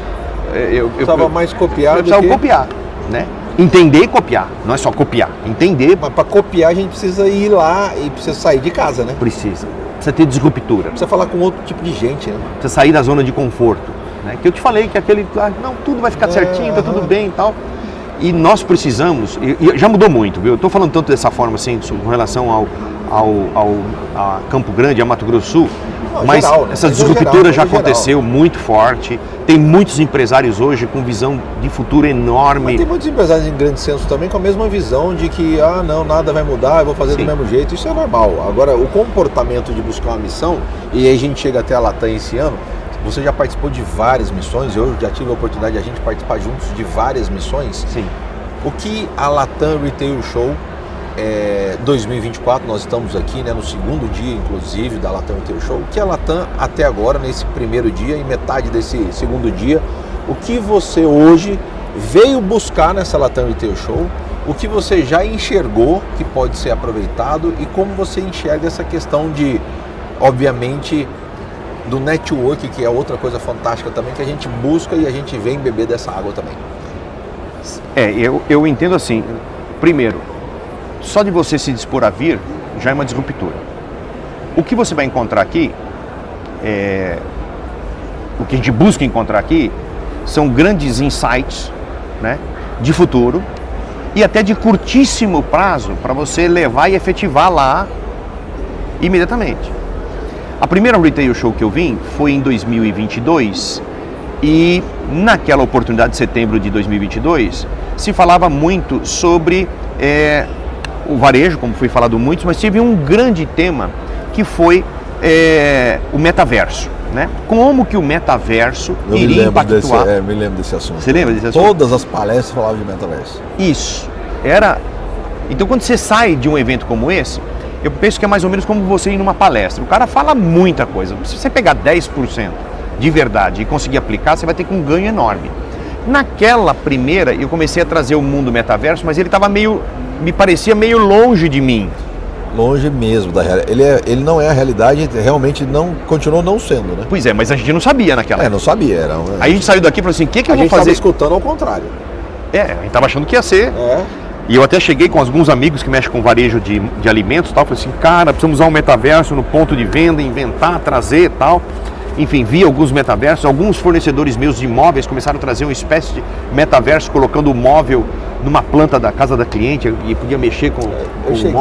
Eu precisava mais copiar do que... copiar, né? Entender e copiar, não é só copiar, entender. Mas para copiar a gente precisa ir lá e precisa sair de casa, né? Precisa ter disruptura. Precisa falar com outro tipo de gente, né? Precisa sair da zona de conforto, né? Que eu te falei que aquele, não, tudo vai ficar certinho, tá tudo bem e tal. E nós precisamos, e já mudou muito, viu? Eu estou falando tanto dessa forma assim, com relação a Campo Grande, a Mato Grosso do Sul, mas geral, né? Essa disruptura já aconteceu muito forte. Tem muitos empresários hoje com visão de futuro enorme. Mas tem muitos empresários em grande senso também com a mesma visão de que, não, nada vai mudar, eu vou fazer do mesmo jeito. Isso é normal. Agora, o comportamento de buscar uma missão, e aí a gente chega até a Latam esse ano, você já participou de várias missões, eu já tive a oportunidade de a gente participar juntos de várias missões. Sim. O que a Latam Retail Show 2024, nós estamos aqui, né, no segundo dia, inclusive, da Latam Retail Show. O que a Latam, até agora, nesse primeiro dia e metade desse segundo dia, o que você hoje veio buscar nessa Latam Retail Show, o que você já enxergou que pode ser aproveitado e como você enxerga essa questão de, obviamente, do network, que é outra coisa fantástica também, que a gente busca e a gente vem beber dessa água também. Eu entendo assim, primeiro, só de você se dispor a vir, já é uma disruptura. O que você vai encontrar aqui, o que a gente busca encontrar aqui, são grandes insights, né, de futuro e até de curtíssimo prazo para você levar e efetivar lá imediatamente. A primeira Retail Show que eu vim foi em 2022 e naquela oportunidade de setembro de 2022 se falava muito sobre o varejo, como foi falado muito, mas teve um grande tema que foi o metaverso, né? Como que o metaverso iria impactar... me lembro desse assunto. Você lembra desse assunto? Todas as palestras falavam de metaverso. Isso. Então, quando você sai de um evento como esse, eu penso que é mais ou menos como você ir numa palestra. O cara fala muita coisa. Se você pegar 10% de verdade e conseguir aplicar, você vai ter um ganho enorme. Naquela primeira, eu comecei a trazer o mundo metaverso, mas ele estava me parecia meio longe de mim. Longe mesmo da realidade. Ele não é a realidade, realmente continuou não sendo, né? Pois é, mas a gente não sabia naquela época. Não sabia. Aí a gente saiu daqui e falou assim, o que eu vou fazer? A gente estava escutando ao contrário. A gente estava achando que ia ser. E eu até cheguei com alguns amigos que mexem com varejo de alimentos e tal, falei assim, cara, precisamos usar um metaverso no ponto de venda, inventar, trazer e tal. Enfim, vi alguns metaversos, alguns fornecedores meus de imóveis começaram a trazer uma espécie de metaverso, colocando o móvel numa planta da casa da cliente e podia mexer com o móvel. Eu cheguei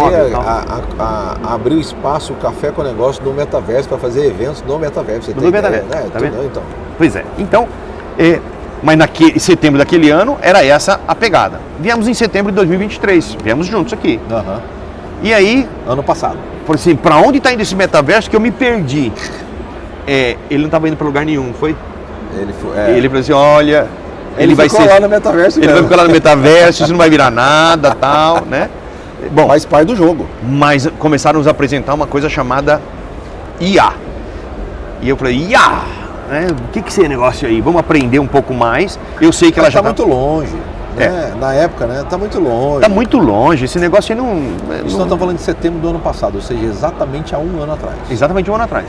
a abrir o espaço, o Café com Negócio no metaverso para fazer eventos no metaverso. No metaverso, tá vendo? Então. Pois é, então... Mas em setembro daquele ano era essa a pegada. Viemos em setembro de 2023, viemos juntos aqui. E aí... Ano passado. Falei assim, pra onde está indo esse metaverso que eu me perdi? Ele não estava indo para lugar nenhum, foi? Ele falou assim, olha... Ele vai ficar lá no metaverso. Ele vai ficar lá no metaverso, isso não vai virar nada, tal, né? Bom, faz parte do jogo. Mas começaram a nos apresentar uma coisa chamada IA. E eu falei, IA! O que é esse negócio aí? Vamos aprender um pouco mais. Eu sei que ela já está muito longe. Né? Na época, né? Está muito longe. Está muito longe. Esse negócio aí não... Nós estamos falando de setembro do ano passado, ou seja, exatamente há um ano atrás. Exatamente um ano atrás.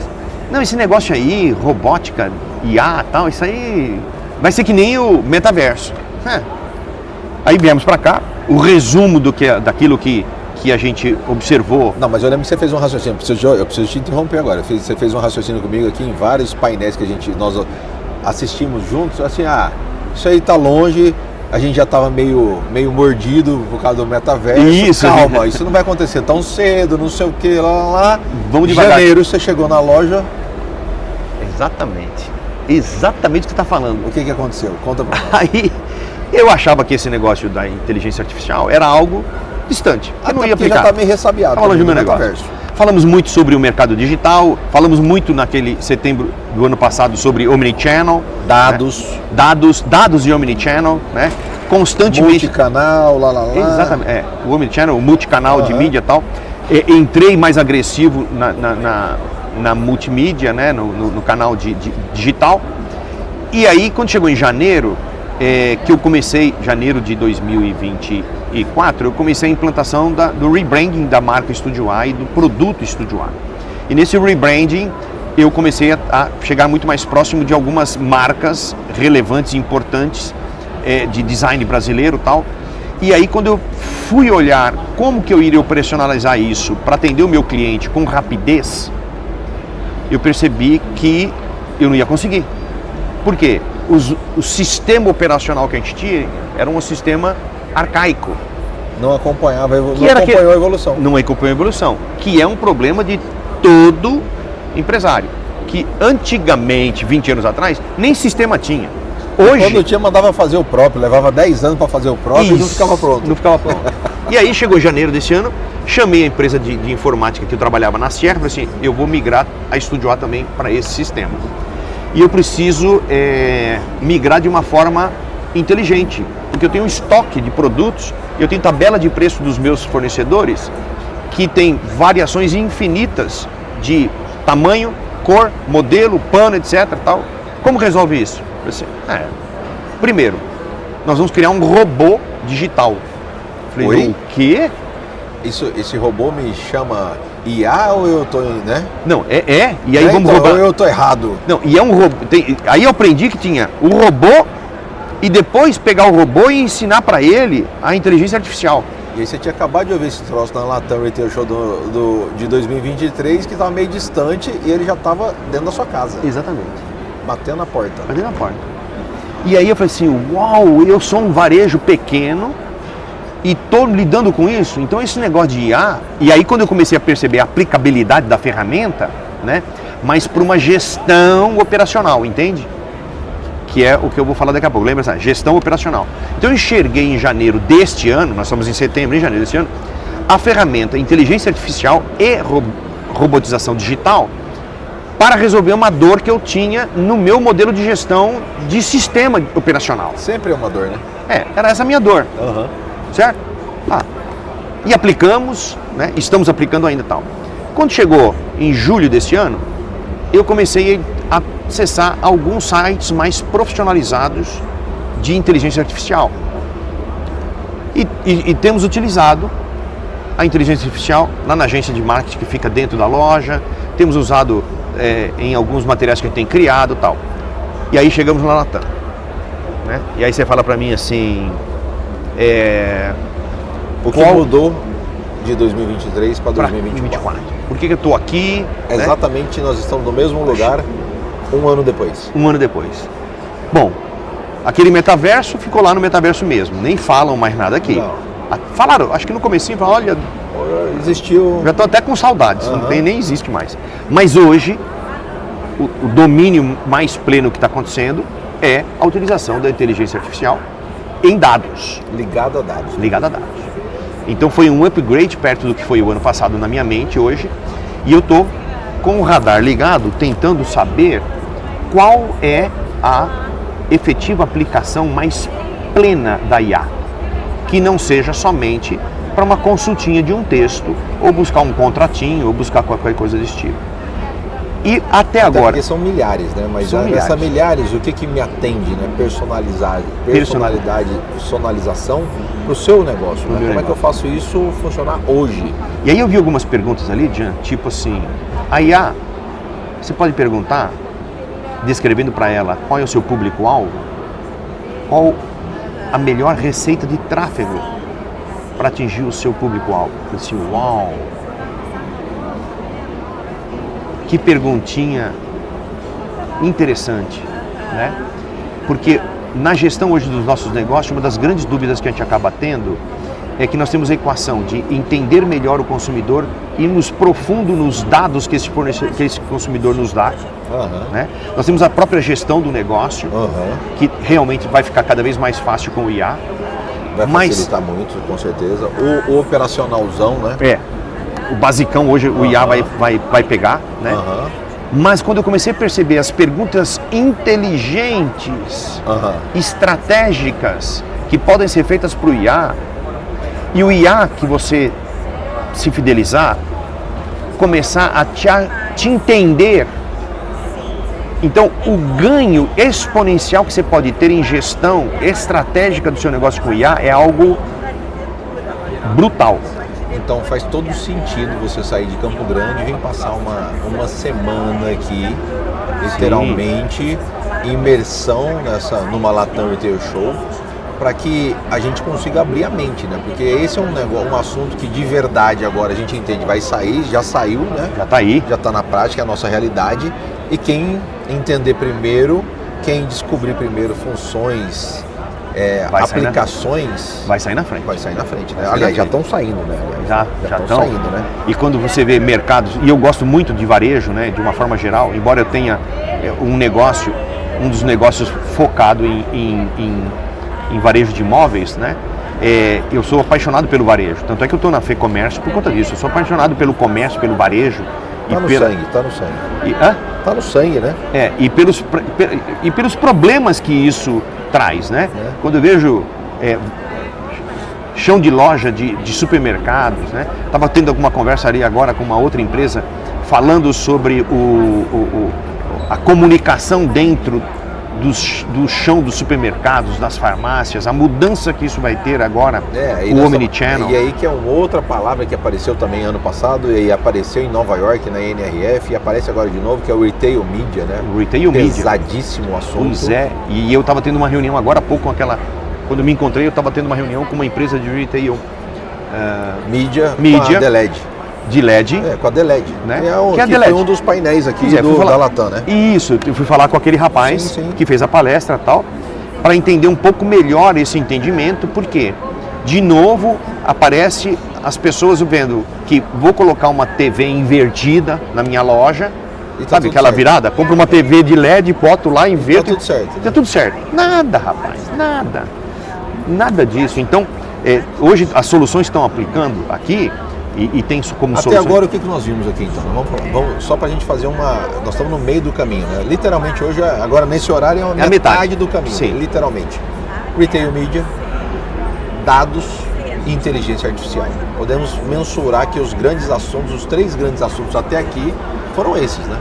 Não, esse negócio aí, robótica, IA e tal, isso aí vai ser que nem o metaverso. Aí viemos para cá, o resumo daquilo que a gente observou. Não, mas eu lembro que você fez um raciocínio, eu preciso te interromper agora. Você fez um raciocínio comigo aqui em vários painéis que nós assistimos juntos, assim, isso aí tá longe, a gente já estava meio mordido por causa do metaverso. Isso, calma, isso não vai acontecer tão cedo, não sei o que, lá. Vamos devagar. Em janeiro você chegou na loja. Exatamente o que você está falando. O que aconteceu? Conta pra nós. Aí eu achava que esse negócio da inteligência artificial era algo distante, que não ia aplicar. Já está meio ressabiado. Falando do meu negócio. Falamos muito sobre o mercado digital, falamos muito naquele setembro do ano passado sobre omnichannel, dados de omnichannel, né? constantemente... Multicanal, lá. Exatamente, o Omnichannel, o multicanal de mídia e tal. Entrei mais agressivo na multimídia, né, no canal de digital. E aí, quando chegou em janeiro, que eu comecei, janeiro de 2024, eu comecei a implantação do rebranding da marca Estúdio A e do produto Estúdio A. E nesse rebranding, eu comecei a chegar muito mais próximo de algumas marcas relevantes e importantes de design brasileiro e tal. E aí, quando eu fui olhar como que eu iria operacionalizar isso para atender o meu cliente com rapidez, eu percebi que eu não ia conseguir. Por quê? O sistema operacional que a gente tinha era um sistema arcaico. Não acompanhava, não acompanhou a evolução. Não acompanhou a evolução, que é um problema de todo empresário. Que antigamente, 20 anos atrás, nem sistema tinha. Hoje, quando tinha, mandava fazer o próprio, levava 10 anos para fazer o próprio e não ficava pronto. Não ficava pronto. E aí chegou janeiro desse ano, chamei a empresa de informática que eu trabalhava na Sierra e falei assim, eu vou migrar a Estúdio A também para esse sistema. E eu preciso migrar de uma forma inteligente, porque eu tenho um estoque de produtos, eu tenho tabela de preço dos meus fornecedores que tem variações infinitas de tamanho, cor, modelo, pano, etc. Tal. Como resolve isso? Eu falei assim, primeiro, nós vamos criar um robô digital. Eu falei, o quê? Esse robô me chama IA ou eu tô, né? Não, e aí vamos então, roubar. Ou eu tô errado. Não, e é um robô. Aí eu aprendi que tinha o robô e depois pegar o robô e ensinar para ele a inteligência artificial. E aí você tinha acabado de ouvir esse troço na Latam Retail Show de 2023, que estava meio distante e ele já estava dentro da sua casa. Exatamente. Batendo na porta. Batendo na porta. E aí eu falei assim, uau, eu sou um varejo pequeno e estou lidando com isso. Então esse negócio de IA, e aí quando eu comecei a perceber a aplicabilidade da ferramenta, né, mas para uma gestão operacional, entende? Que é o que eu vou falar daqui a pouco, lembra essa? Gestão operacional. Então eu enxerguei em janeiro deste ano, nós estamos em setembro, em janeiro deste ano, a ferramenta inteligência artificial e robotização digital para resolver uma dor que eu tinha no meu modelo de gestão de sistema operacional. Sempre é uma dor, né? Era essa a minha dor, certo? E aplicamos, né? Estamos aplicando ainda tal. Quando chegou em julho deste ano, eu comecei a acessar alguns sites mais profissionalizados de inteligência artificial. E temos utilizado a inteligência artificial lá na agência de marketing que fica dentro da loja, temos usado em alguns materiais que a gente tem criado e tal. E aí chegamos na Latam, né? E aí você fala para mim assim, o que mudou de 2023 para 2024? Por que eu estou aqui? Exatamente, né? Nós estamos no mesmo lugar um ano depois. Um ano depois. Bom, aquele metaverso ficou lá no metaverso mesmo, nem falam mais nada aqui. Não. Falaram, acho que no comecinho, olha, existiu. Já estou até com saudades, nem existe mais. Mas hoje, o domínio mais pleno que está acontecendo é a utilização da inteligência artificial em dados. Ligado a dados. Ligado a dados. Então foi um upgrade perto do que foi o ano passado na minha mente hoje. E eu estou com o radar ligado, tentando saber qual é a efetiva aplicação mais plena da IA. Que não seja somente para uma consultinha de um texto, ou buscar um contratinho, ou buscar qualquer coisa desse tipo. E até agora... Porque são milhares, né? Mas essa milhares, o que me atende, né? Personalização para o seu negócio, né? Como é que eu faço isso funcionar hoje? E aí eu vi algumas perguntas ali, Jean, tipo assim, a IA, você pode perguntar, descrevendo para ela qual é o seu público-alvo, qual a melhor receita de tráfego para atingir o seu público-alvo. Eu falei assim, uau! Que perguntinha interessante, né? Porque na gestão hoje dos nossos negócios, uma das grandes dúvidas que a gente acaba tendo é que nós temos a equação de entender melhor o consumidor e irmos profundo nos dados que esse consumidor nos dá. Né? Nós temos a própria gestão do negócio, que realmente vai ficar cada vez mais fácil com o IA. Vai facilitar muito, com certeza. O operacionalzão, né? O basicão hoje o IA vai pegar, né? Mas quando eu comecei a perceber as perguntas inteligentes, estratégicas que podem ser feitas para o IA, e o IA que você se fidelizar, começar a te entender. Então, o ganho exponencial que você pode ter em gestão estratégica do seu negócio com o IA é algo brutal. Então faz todo sentido você sair de Campo Grande e vir passar uma semana aqui, literalmente, imersão numa Latam Retail Show, para que a gente consiga abrir a mente, né? Porque esse é um assunto que de verdade agora a gente entende, vai sair, já saiu, né? Já está aí. Já está na prática, é a nossa realidade. E quem entender primeiro, quem descobrir primeiro funções, aplicações... Vai sair na frente. Vai sair na frente, né? Aliás, já estão saindo, né? Já estão saindo, né? E quando você vê mercados, e eu gosto muito de varejo, né? De uma forma geral, embora eu tenha um dos negócios focado em varejo de imóveis, né? Eu sou apaixonado pelo varejo, tanto é que eu estou na FEComércio por conta disso. Eu sou apaixonado pelo comércio, pelo varejo. Tá no sangue. Tá no sangue, né? E pelos problemas que isso traz, né? Quando eu vejo chão de loja de supermercados, né? Estava tendo alguma conversa ali agora com uma outra empresa falando sobre a comunicação dentro do chão dos supermercados, das farmácias, a mudança que isso vai ter agora, o Omnichannel. E aí que é uma outra palavra que apareceu também ano passado, e apareceu em Nova York, na NRF, e aparece agora de novo, que é o Retail Media, né? O Retail Media. Pesadíssimo o assunto. Pois é, e eu estava tendo uma reunião agora há pouco quando me encontrei, eu estava tendo uma reunião com uma empresa de Retail Media. Com a DeLED. De LED. Com a DeLED. Né? Que foi um dos painéis aqui da Latam, né? Isso, eu fui falar com aquele rapaz que fez a palestra e tal, para entender um pouco melhor esse entendimento, porque, de novo, aparece as pessoas vendo que vou colocar uma TV invertida na minha loja, sabe aquela virada? Compra uma TV de LED, boto lá, inverto. Tá tudo certo. Né? Tá tudo certo. Nada, rapaz, nada disso. Então, hoje as soluções estão aplicando aqui, e tem como solução. Até agora, o que nós vimos aqui, então? Vamos falar. Só para a gente fazer nós estamos no meio do caminho, né? Literalmente hoje, agora nesse horário, é a metade do caminho. Sim. Literalmente. Retail Media, dados e inteligência artificial. Podemos mensurar que os três grandes assuntos até aqui foram esses, né?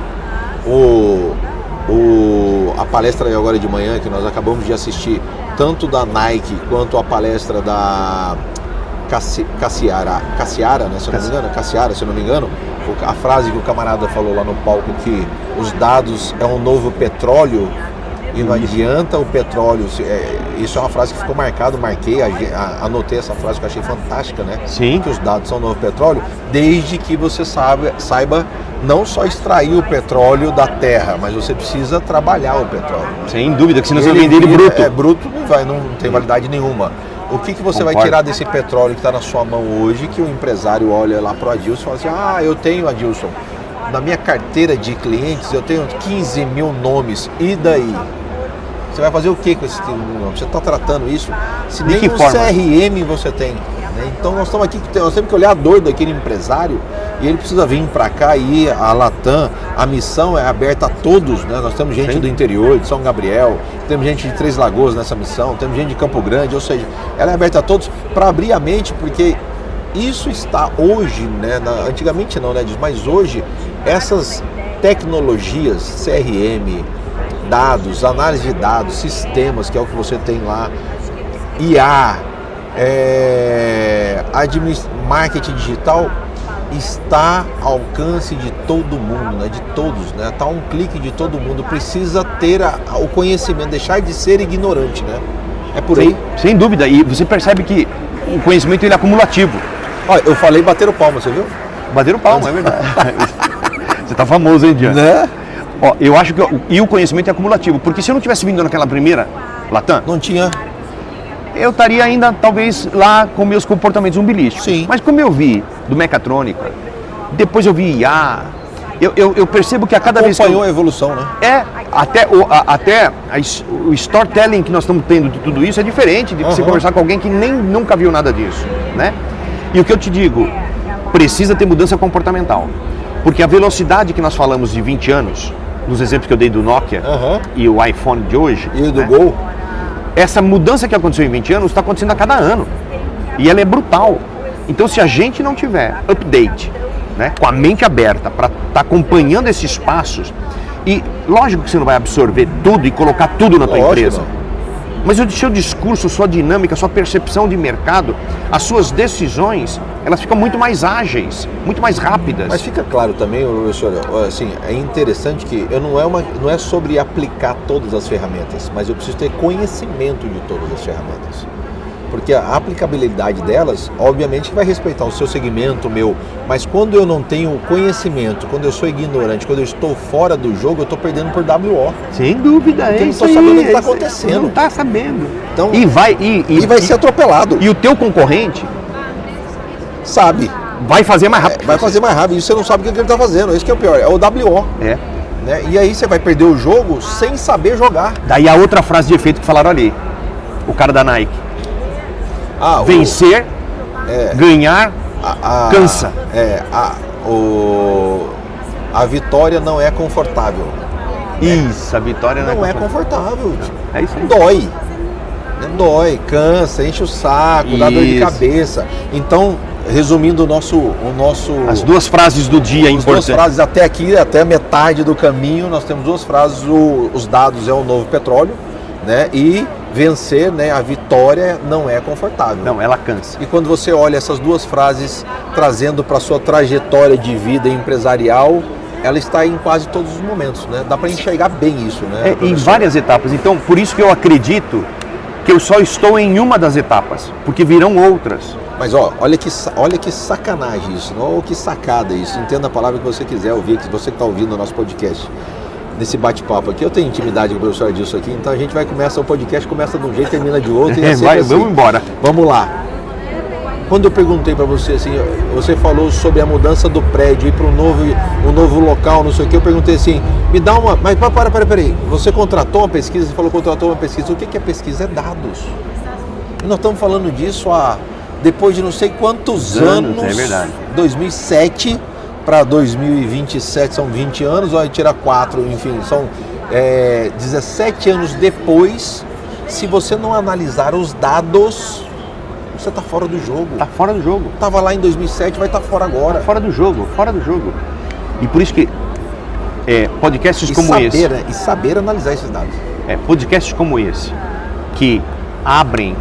A palestra agora de manhã, que nós acabamos de assistir, tanto da Nike quanto a palestra da Cassiara, né, se eu não me engano, a frase que o camarada falou lá no palco, que os dados é um novo petróleo e não adianta o petróleo, isso é uma frase que ficou marcada, anotei essa frase que eu achei fantástica, né? Sim. Que os dados são um novo petróleo, desde que você saiba não só extrair o petróleo da terra, mas você precisa trabalhar o petróleo. Sem dúvida, que senão você vai vender ele bruto. Bruto não tem validade nenhuma. O que você vai tirar desse petróleo que está na sua mão hoje, que o empresário olha lá para o Adilson e fala assim, eu tenho, Adilson, na minha carteira de clientes eu tenho 15 mil nomes, e daí? Você vai fazer o que com esse nome? Você está tratando isso? Se nem um CRM você tem. Né? Então nós estamos aqui, nós temos que olhar a dor daquele empresário, e ele precisa vir para cá, e a Latam, a missão é aberta a todos, né? Nós temos gente do interior, de São Gabriel, temos gente de Três Lagoas nessa missão, temos gente de Campo Grande, ou seja, ela é aberta a todos para abrir a mente, porque isso está hoje, né? Antigamente não, né? Mas hoje essas tecnologias, CRM, dados, análise de dados, sistemas, que é o que você tem lá, IA, marketing digital, está ao alcance de todo mundo, né? De todos, né? Está a um clique de todo mundo. Precisa ter o conhecimento, deixar de ser ignorante, né? É por aí. Sem dúvida. E você percebe que o conhecimento ele é acumulativo. Olha, eu falei bateram palma, você viu? Bateram palma, é verdade. Você tá famoso, hein, Diana? Né? Eu acho que o conhecimento é acumulativo, porque se eu não tivesse vindo naquela primeira Latam, não tinha. Eu estaria ainda, talvez, lá com meus comportamentos umbilísticos. Sim. Mas como eu vi do mecatrônica, depois eu vi IA, eu percebo que a cada vez que acompanhou a evolução, né? Até o storytelling que nós estamos tendo de tudo isso é diferente de você conversar com alguém que nunca viu nada disso, né? E o que eu te digo, precisa ter mudança comportamental. Porque a velocidade que nós falamos de 20 anos, nos exemplos que eu dei do Nokia e o iPhone de hoje... E do Gol? essa mudança que aconteceu em 20 anos está acontecendo a cada ano. E ela é brutal. Então, se a gente não tiver update, né, com a mente aberta para estar acompanhando esses passos, e lógico que você não vai absorver tudo e colocar tudo na tua empresa. Mas o seu discurso, sua dinâmica, sua percepção de mercado, as suas decisões, elas ficam muito mais ágeis, muito mais rápidas. Mas fica claro também, professor, assim, é interessante que não é sobre aplicar todas as ferramentas, mas eu preciso ter conhecimento de todas as ferramentas. Porque a aplicabilidade delas, obviamente, vai respeitar o seu segmento, o meu. Mas quando eu não tenho conhecimento, quando eu sou ignorante, quando eu estou fora do jogo, eu estou perdendo por WO. Sem dúvida, porque eu não estou sabendo o que está acontecendo. Não está sabendo. Então, e vai ser atropelado. E o teu concorrente sabe. Vai fazer mais rápido. Vai fazer mais rápido. E você não sabe o que ele está fazendo. Isso que é o pior. É o WO. É. Né? E aí você vai perder o jogo sem saber jogar. Daí a outra frase de efeito que falaram ali. O cara da Nike. Vencer, ganhar, cansa. A vitória não é confortável. Isso, a vitória não é confortável. É isso aí. Dói, cansa, enche o saco, dá dor de cabeça. Então, resumindo o nosso... As duas frases do dia importantes. As duas frases até aqui, até a metade do caminho, nós temos duas frases. Os dados é o novo petróleo, né? E vencer, né, a vitória não é confortável. Não, ela cansa. E quando você olha essas duas frases trazendo para a sua trajetória de vida empresarial, ela está em quase todos os momentos, né? Dá para enxergar bem isso, né? Em várias etapas. Então, por isso que eu acredito que eu só estou em uma das etapas, porque virão outras. Mas olha que sacanagem isso, ou que sacada isso. Entenda a palavra que você quiser ouvir, que você que está ouvindo o nosso podcast. Nesse bate-papo aqui, eu tenho intimidade com o professor Adilson aqui, então a gente vai começar o podcast, começa de um jeito, termina de outro. E assim. Vamos embora. Vamos lá. Quando eu perguntei para você, assim, você falou sobre a mudança do prédio, ir para um novo local, não sei o que, eu perguntei assim, me dá uma... Mas peraí, você contratou uma pesquisa, você falou que contratou uma pesquisa, o que é pesquisa? É dados. E nós estamos falando disso depois de não sei quantos anos. É verdade. 2007... para 2027 são 20 anos, vai tirar 4, enfim, são 17 anos depois. Se você não analisar os dados, você está fora do jogo. Está fora do jogo. Estava lá em 2007, vai estar fora agora. Fora do jogo. E por isso que podcasts como esse... E saber analisar esses dados. Podcasts como esse, que abrem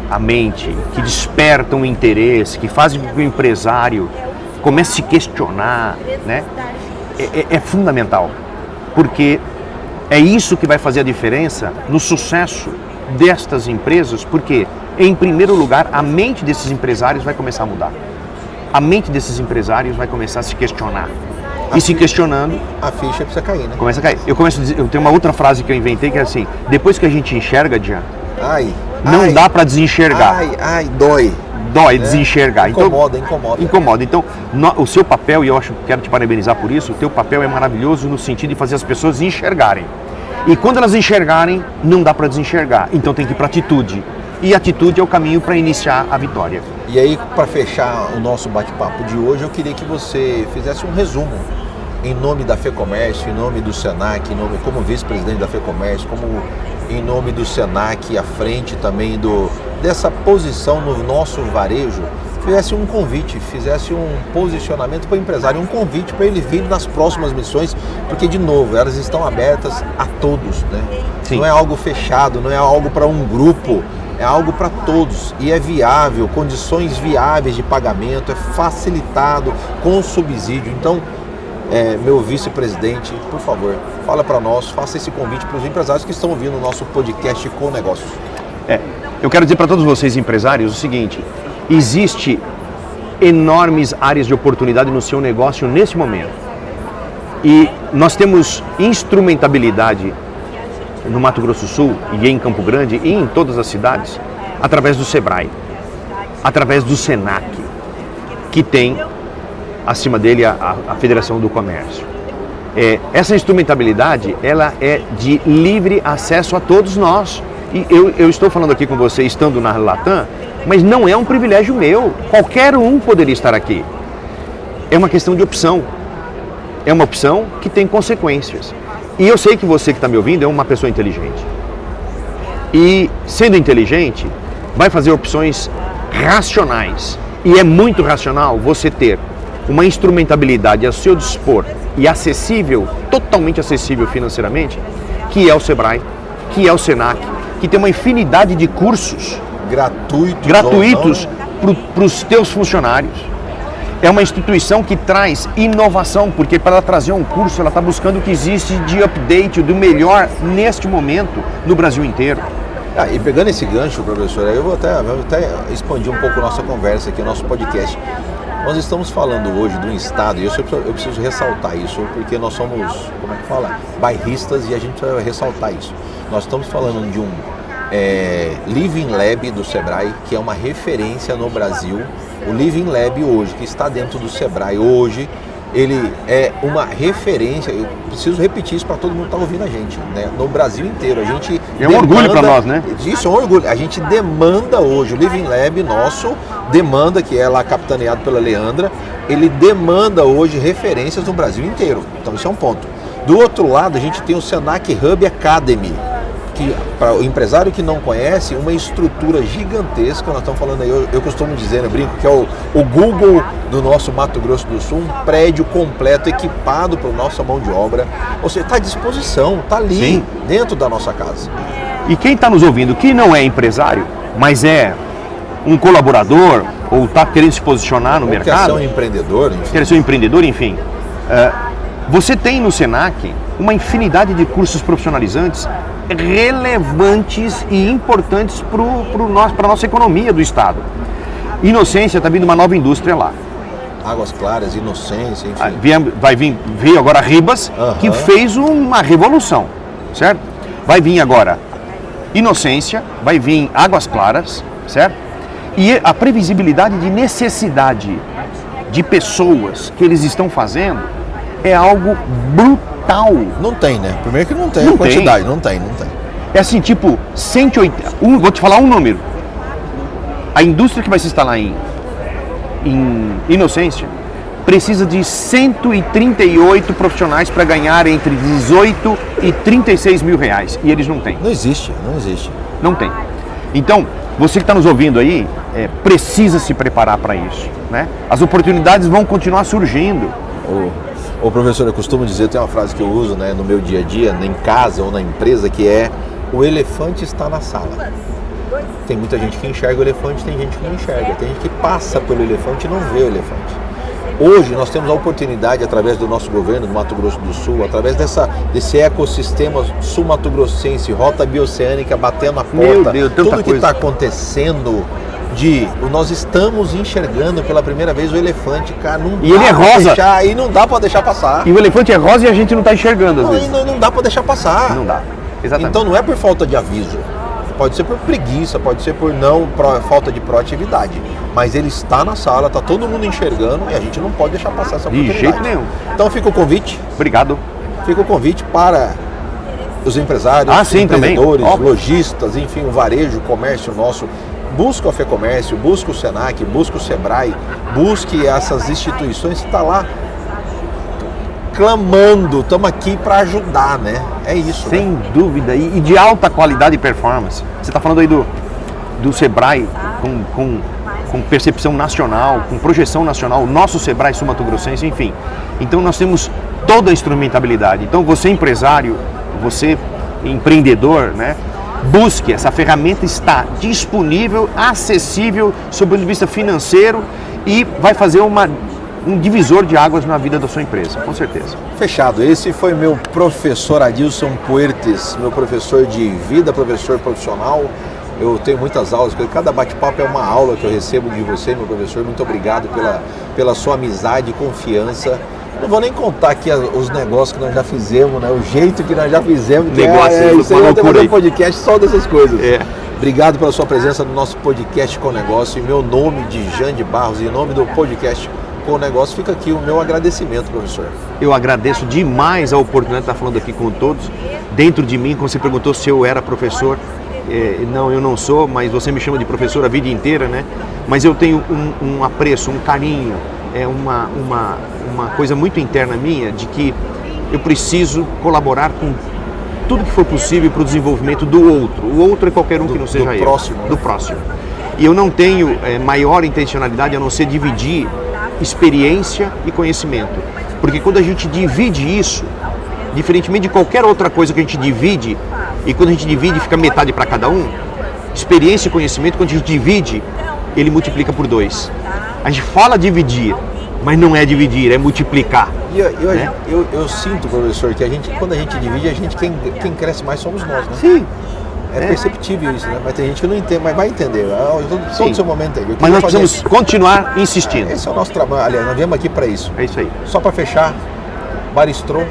a mente, que despertam o interesse, que fazem com que o empresário comece a se questionar, né? É fundamental, porque é isso que vai fazer a diferença no sucesso destas empresas, porque, em primeiro lugar, a mente desses empresários vai começar a mudar. A mente desses empresários vai começar a se questionar. Se questionando... A ficha precisa cair, né? Começa a cair. Eu tenho uma outra frase que eu inventei, que é assim, depois que a gente enxerga, Jean, não dá para desenxergar. Dói. Desenxergar. Incomoda. Então, o seu papel, e eu quero te parabenizar por isso, o teu papel é maravilhoso no sentido de fazer as pessoas enxergarem. E quando elas enxergarem, não dá para desenxergar. Então tem que ir para atitude. E atitude é o caminho para iniciar a vitória. E aí, para fechar o nosso bate-papo de hoje, eu queria que você fizesse um resumo em nome da FEComércio, em nome do Senac, como vice-presidente da FEComércio, em nome do Senac, à frente também dessa posição no nosso varejo, fizesse um convite, fizesse um posicionamento para o empresário, um convite para ele vir nas próximas missões, porque, de novo, elas estão abertas a todos, né? Sim. Não é algo fechado, não é algo para um grupo, é algo para todos e é viável, condições viáveis de pagamento, é facilitado com subsídio. Então, meu vice-presidente, por favor, fala para nós, faça esse convite para os empresários que estão ouvindo o nosso podcast Com Negócios. Eu quero dizer para todos vocês empresários o seguinte, existe enormes áreas de oportunidade no seu negócio nesse momento. E nós temos instrumentabilidade no Mato Grosso do Sul e em Campo Grande e em todas as cidades, através do Sebrae, através do Senac, que tem acima dele a Federação do Comércio. Essa instrumentabilidade, ela é de livre acesso a todos nós. E eu estou falando aqui com você estando na Latam, mas não é um privilégio meu. Qualquer um poderia estar aqui. É uma questão de opção. É uma opção que tem consequências. E eu sei que você que está me ouvindo é uma pessoa inteligente. e, sendo inteligente, vai fazer opções racionais. E é muito racional você ter uma instrumentabilidade a seu dispor e acessível, totalmente acessível financeiramente, que é o Sebrae, que é o Senac, que tem uma infinidade de cursos gratuitos para os teus funcionários. É uma instituição que traz inovação, porque para ela trazer um curso, ela está buscando o que existe de update, do melhor neste momento no Brasil inteiro. E pegando esse gancho, professor, eu vou até expandir um pouco a nossa conversa aqui, o nosso podcast. Nós estamos falando hoje de um estado, e eu preciso ressaltar isso, porque nós somos, como é que fala, bairristas, e a gente precisa ressaltar isso. Nós estamos falando de um Living Lab do Sebrae, que é uma referência no Brasil. O Living Lab hoje, que está dentro do Sebrae hoje, ele é uma referência. Eu preciso repetir isso para todo mundo que está ouvindo a gente, né? No Brasil inteiro. A gente um orgulho para nós, né? Isso é um orgulho. A gente demanda hoje, o Living Lab nosso demanda, que é lá capitaneado pela Leandra, ele demanda hoje referências no Brasil inteiro. Então isso é um ponto. Do outro lado, a gente tem o Senac Hub Academy, que, para o empresário que não conhece, uma estrutura gigantesca. Nós estamos falando aí, eu costumo dizer, né, brinco, que é o Google do nosso Mato Grosso do Sul, um prédio completo, equipado para a nossa mão de obra. Ou seja, está à disposição, está ali, sim, dentro da nossa casa. E quem está nos ouvindo, que não é empresário, mas é um colaborador, ou está querendo se posicionar no mercado, quer ser um empreendedor, enfim. Quer ser um empreendedor, enfim. Você tem no Senac uma infinidade de cursos profissionalizantes relevantes e importantes para a nossa economia do Estado. Inocência está vindo uma nova indústria lá. Águas Claras, Inocência, enfim. Veio agora Ribas, que fez uma revolução, certo? Vai vir agora Inocência, vai vir Águas Claras, certo? E a previsibilidade de necessidade de pessoas que eles estão fazendo é algo brutal. Não tem, né? Primeiro que não tem a quantidade, não tem. É assim, tipo, 180... vou te falar um número. A indústria que vai se instalar em Inocência precisa de 138 profissionais para ganhar entre 18 e 36 mil reais. E eles não têm. Não existe. Não tem. Então, você que está nos ouvindo aí, precisa se preparar para isso, né? As oportunidades vão continuar surgindo. Ô professor, eu costumo dizer, tem uma frase que eu uso, né, no meu dia a dia, em casa ou na empresa, que é: o elefante está na sala. Tem muita gente que enxerga o elefante, tem gente que não enxerga, tem gente que passa pelo elefante e não vê o elefante. Hoje nós temos a oportunidade, através do nosso governo do Mato Grosso do Sul, através desse ecossistema sul-mato-grossense, rota bioceânica batendo a porta, meu Deus, tudo que está acontecendo, nós estamos enxergando pela primeira vez o elefante, cara. E ele é rosa. E não dá para deixar passar. E o elefante é rosa e a gente não está enxergando às vezes. Não dá para deixar passar. Não dá, exatamente. Então não é por falta de aviso. Pode ser por preguiça, pode ser por falta de proatividade. Mas ele está na sala, está todo mundo enxergando e a gente não pode deixar passar essa oportunidade. De jeito nenhum. Então fica o convite. Obrigado. Fica o convite para os empresários, empreendedores, lojistas, enfim, o varejo, o comércio nosso. Busca o FEComércio, busca o Senac, busca o Sebrae, busque essas instituições que estão lá clamando, estamos aqui para ajudar, né? É isso. Sem dúvida, e de alta qualidade e performance. Você está falando aí do Sebrae com percepção nacional, com projeção nacional, o nosso Sebrae sul-mato-grossense, enfim. Então nós temos toda a instrumentabilidade. Então você empresário, você empreendedor, né? Busque, essa ferramenta está disponível, acessível, sob o ponto de vista financeiro, e vai fazer um divisor de águas na vida da sua empresa, com certeza. Fechado. Esse foi meu professor Adilson Puertes, meu professor de vida, professor profissional. Eu tenho muitas aulas, cada bate-papo é uma aula que eu recebo de você, meu professor. Muito obrigado pela sua amizade e confiança. Não vou nem contar aqui os negócios que nós já fizemos, né? O jeito que nós já fizemos. Isso aí, eu tenho um podcast só dessas coisas. Obrigado pela sua presença no nosso podcast Com Negócio. Em meu nome de Jande Barros e em nome do podcast Com Negócio, fica aqui o meu agradecimento, professor. Eu agradeço demais a oportunidade de estar falando aqui com todos. Dentro de mim, quando você perguntou se eu era professor, não, eu não sou, mas você me chama de professor a vida inteira, né? Mas eu tenho um apreço, um carinho, uma coisa muito interna minha de que eu preciso colaborar tudo que for possível para o desenvolvimento do outro. O outro é qualquer um que não seja eu. Próximo. Do próximo. E eu não tenho maior intencionalidade a não ser dividir experiência e conhecimento. Porque quando a gente divide isso, diferentemente de qualquer outra coisa que a gente divide, e quando a gente divide fica metade para cada um, experiência e conhecimento, quando a gente divide, ele multiplica por 2. A gente fala dividir, mas não é dividir, é multiplicar. E eu sinto, professor, que quando a gente divide, quem cresce mais somos nós, né? Sim. É perceptível isso, né? Mas tem gente que não entende, mas vai entender. Todo seu momento aí. Mas nós precisamos continuar insistindo. Esse é o nosso trabalho. Aliás, nós viemos aqui para isso. É isso aí. Só para fechar, Baristrô,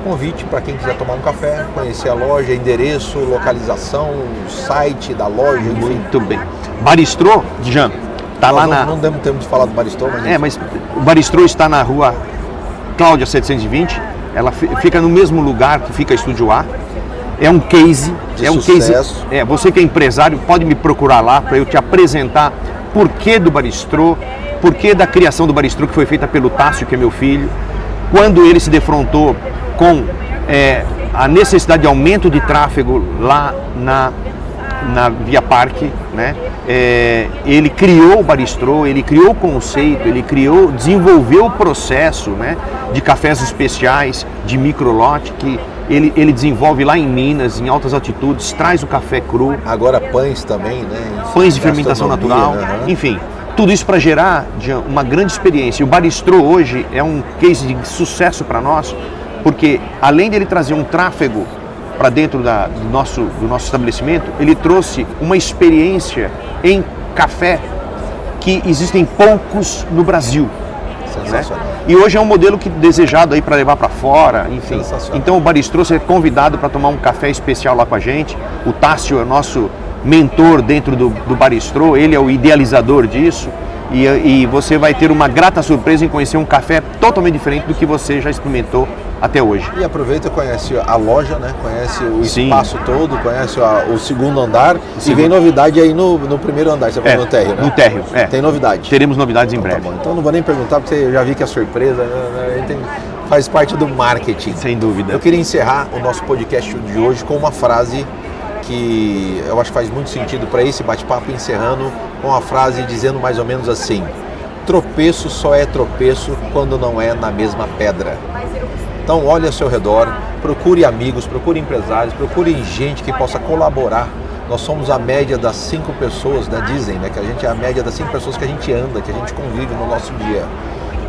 convite para quem quiser tomar um café, conhecer a loja, endereço, localização, site da loja, enfim. Muito bem. Baristrô, Jean, tá lá na... Não demos tempo de falar do Baristrô, mas... mas o Baristrô está na rua Cláudia 720, ela fica no mesmo lugar que fica a Estúdio A. É um case, sucesso. Case. Você que é empresário pode me procurar lá para eu te apresentar porquê do Baristrô, porquê da criação do Baristrô que foi feita pelo Tássio, que é meu filho, quando ele se defrontou com a necessidade de aumento de tráfego lá na Via Parque, né? Ele criou o Baristrô, ele criou o conceito, desenvolveu o processo, né, de cafés especiais, de microlote, que ele desenvolve lá em Minas, em altas altitudes, traz o café cru. Agora pães também, né? Pães de fermentação natural, enfim. Tudo isso para gerar uma grande experiência. E o Baristrô hoje é um case de sucesso para nós, porque além de ele trazer um tráfego para dentro do nosso estabelecimento, ele trouxe uma experiência em café que existem poucos no Brasil. Sensacional. Né? E hoje é um modelo desejado aí para levar para fora, enfim. Então o Baristrô, você é convidado para tomar um café especial lá com a gente. O Tássio é nosso mentor dentro do Baristrô, ele é o idealizador disso. E você vai ter uma grata surpresa em conhecer um café totalmente diferente do que você já experimentou até hoje. E aproveita e conhece a loja, né? Conhece o espaço todo, conhece o segundo andar. Sim. E vem novidade aí no primeiro andar, você falou no térreo, né? No térreo, Tem novidade. Teremos novidades em breve. Tá bom. Então não vou nem perguntar, porque eu já vi que é surpresa, né? Faz parte do marketing. Sem dúvida. Eu queria encerrar o nosso podcast de hoje com uma frase que eu acho que faz muito sentido para esse bate-papo, encerrando com a frase dizendo mais ou menos assim: tropeço só é tropeço quando não é na mesma pedra. Então olhe ao seu redor, procure amigos, procure empresários, procure gente que possa colaborar. Nós somos a média das 5 pessoas, né? Dizem, né, que a gente é a média das 5 pessoas que a gente anda, que a gente convive no nosso dia.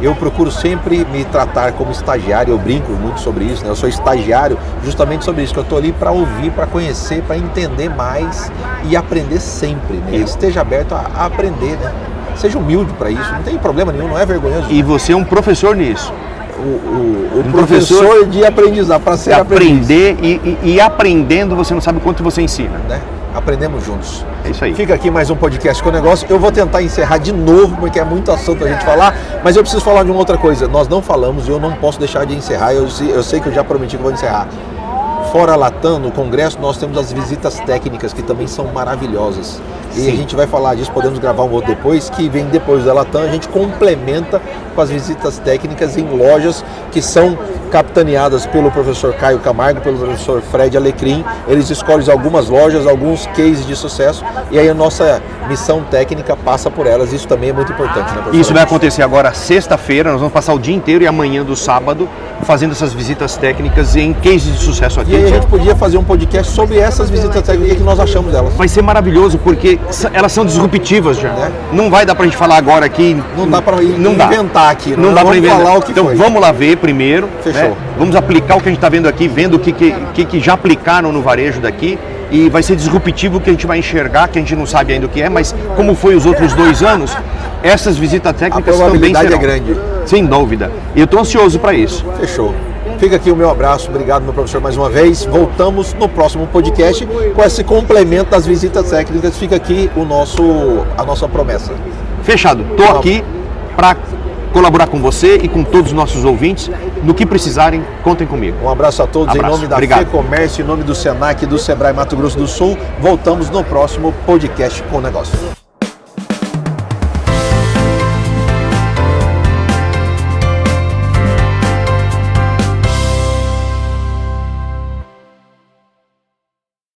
Eu procuro sempre me tratar como estagiário, eu brinco muito sobre isso, né? Eu sou estagiário justamente sobre isso, que eu estou ali para ouvir, para conhecer, para entender mais e aprender sempre, né? Esteja aberto a aprender, né? Seja humilde para isso, não tem problema nenhum, não é vergonhoso. E você é um professor nisso. O professor de aprendizado, para ser aprender e aprendendo, você não sabe o quanto você ensina. Né? Aprendemos juntos. É isso aí. Fica aqui mais um podcast com o negócio. Eu vou tentar encerrar de novo, porque é muito assunto a gente falar, mas eu preciso falar de uma outra coisa. Nós não falamos e eu não posso deixar de encerrar. Eu sei que eu já prometi que vou encerrar. Fora a Latam, no congresso, nós temos as visitas técnicas, que também são maravilhosas. E a gente vai falar disso, podemos gravar um outro depois, que vem depois da Latam, a gente complementa com as visitas técnicas em lojas que são capitaneadas pelo professor Caio Camargo, pelo professor Fred Alecrim. Eles escolhem algumas lojas, alguns cases de sucesso, e aí a nossa missão técnica passa por elas. Isso também é muito importante, né, professor? Isso vai acontecer agora sexta-feira, nós vamos passar o dia inteiro e amanhã do sábado fazendo essas visitas técnicas em cases de sucesso aqui. E aí a gente podia fazer um podcast sobre essas visitas técnicas que nós achamos delas. Vai ser maravilhoso, porque elas são disruptivas já. Não vai dar pra gente falar agora aqui. Não dá pra inventar aqui. Não dá pra inventar. Falar o que então foi. Vamos lá ver primeiro. Fechou. Né? Vamos aplicar o que a gente está vendo aqui, vendo o que já aplicaram no varejo daqui. E vai ser disruptivo o que a gente vai enxergar, que a gente não sabe ainda o que é, mas como foi os outros 2 anos, essas visitas técnicas também serão. É grande. Sem dúvida. E eu estou ansioso para isso. Fechou. Fica aqui o meu abraço, obrigado, meu professor, mais uma vez. Voltamos no próximo podcast com esse complemento das visitas técnicas. Fica aqui a nossa promessa. Fechado. Estou aqui para colaborar com você e com todos os nossos ouvintes. No que precisarem, contem comigo. Um abraço a todos. Abraço. Em nome da Obrigado. FEComércio, em nome do Senac, do Sebrae Mato Grosso do Sul. Voltamos no próximo podcast com o negócio.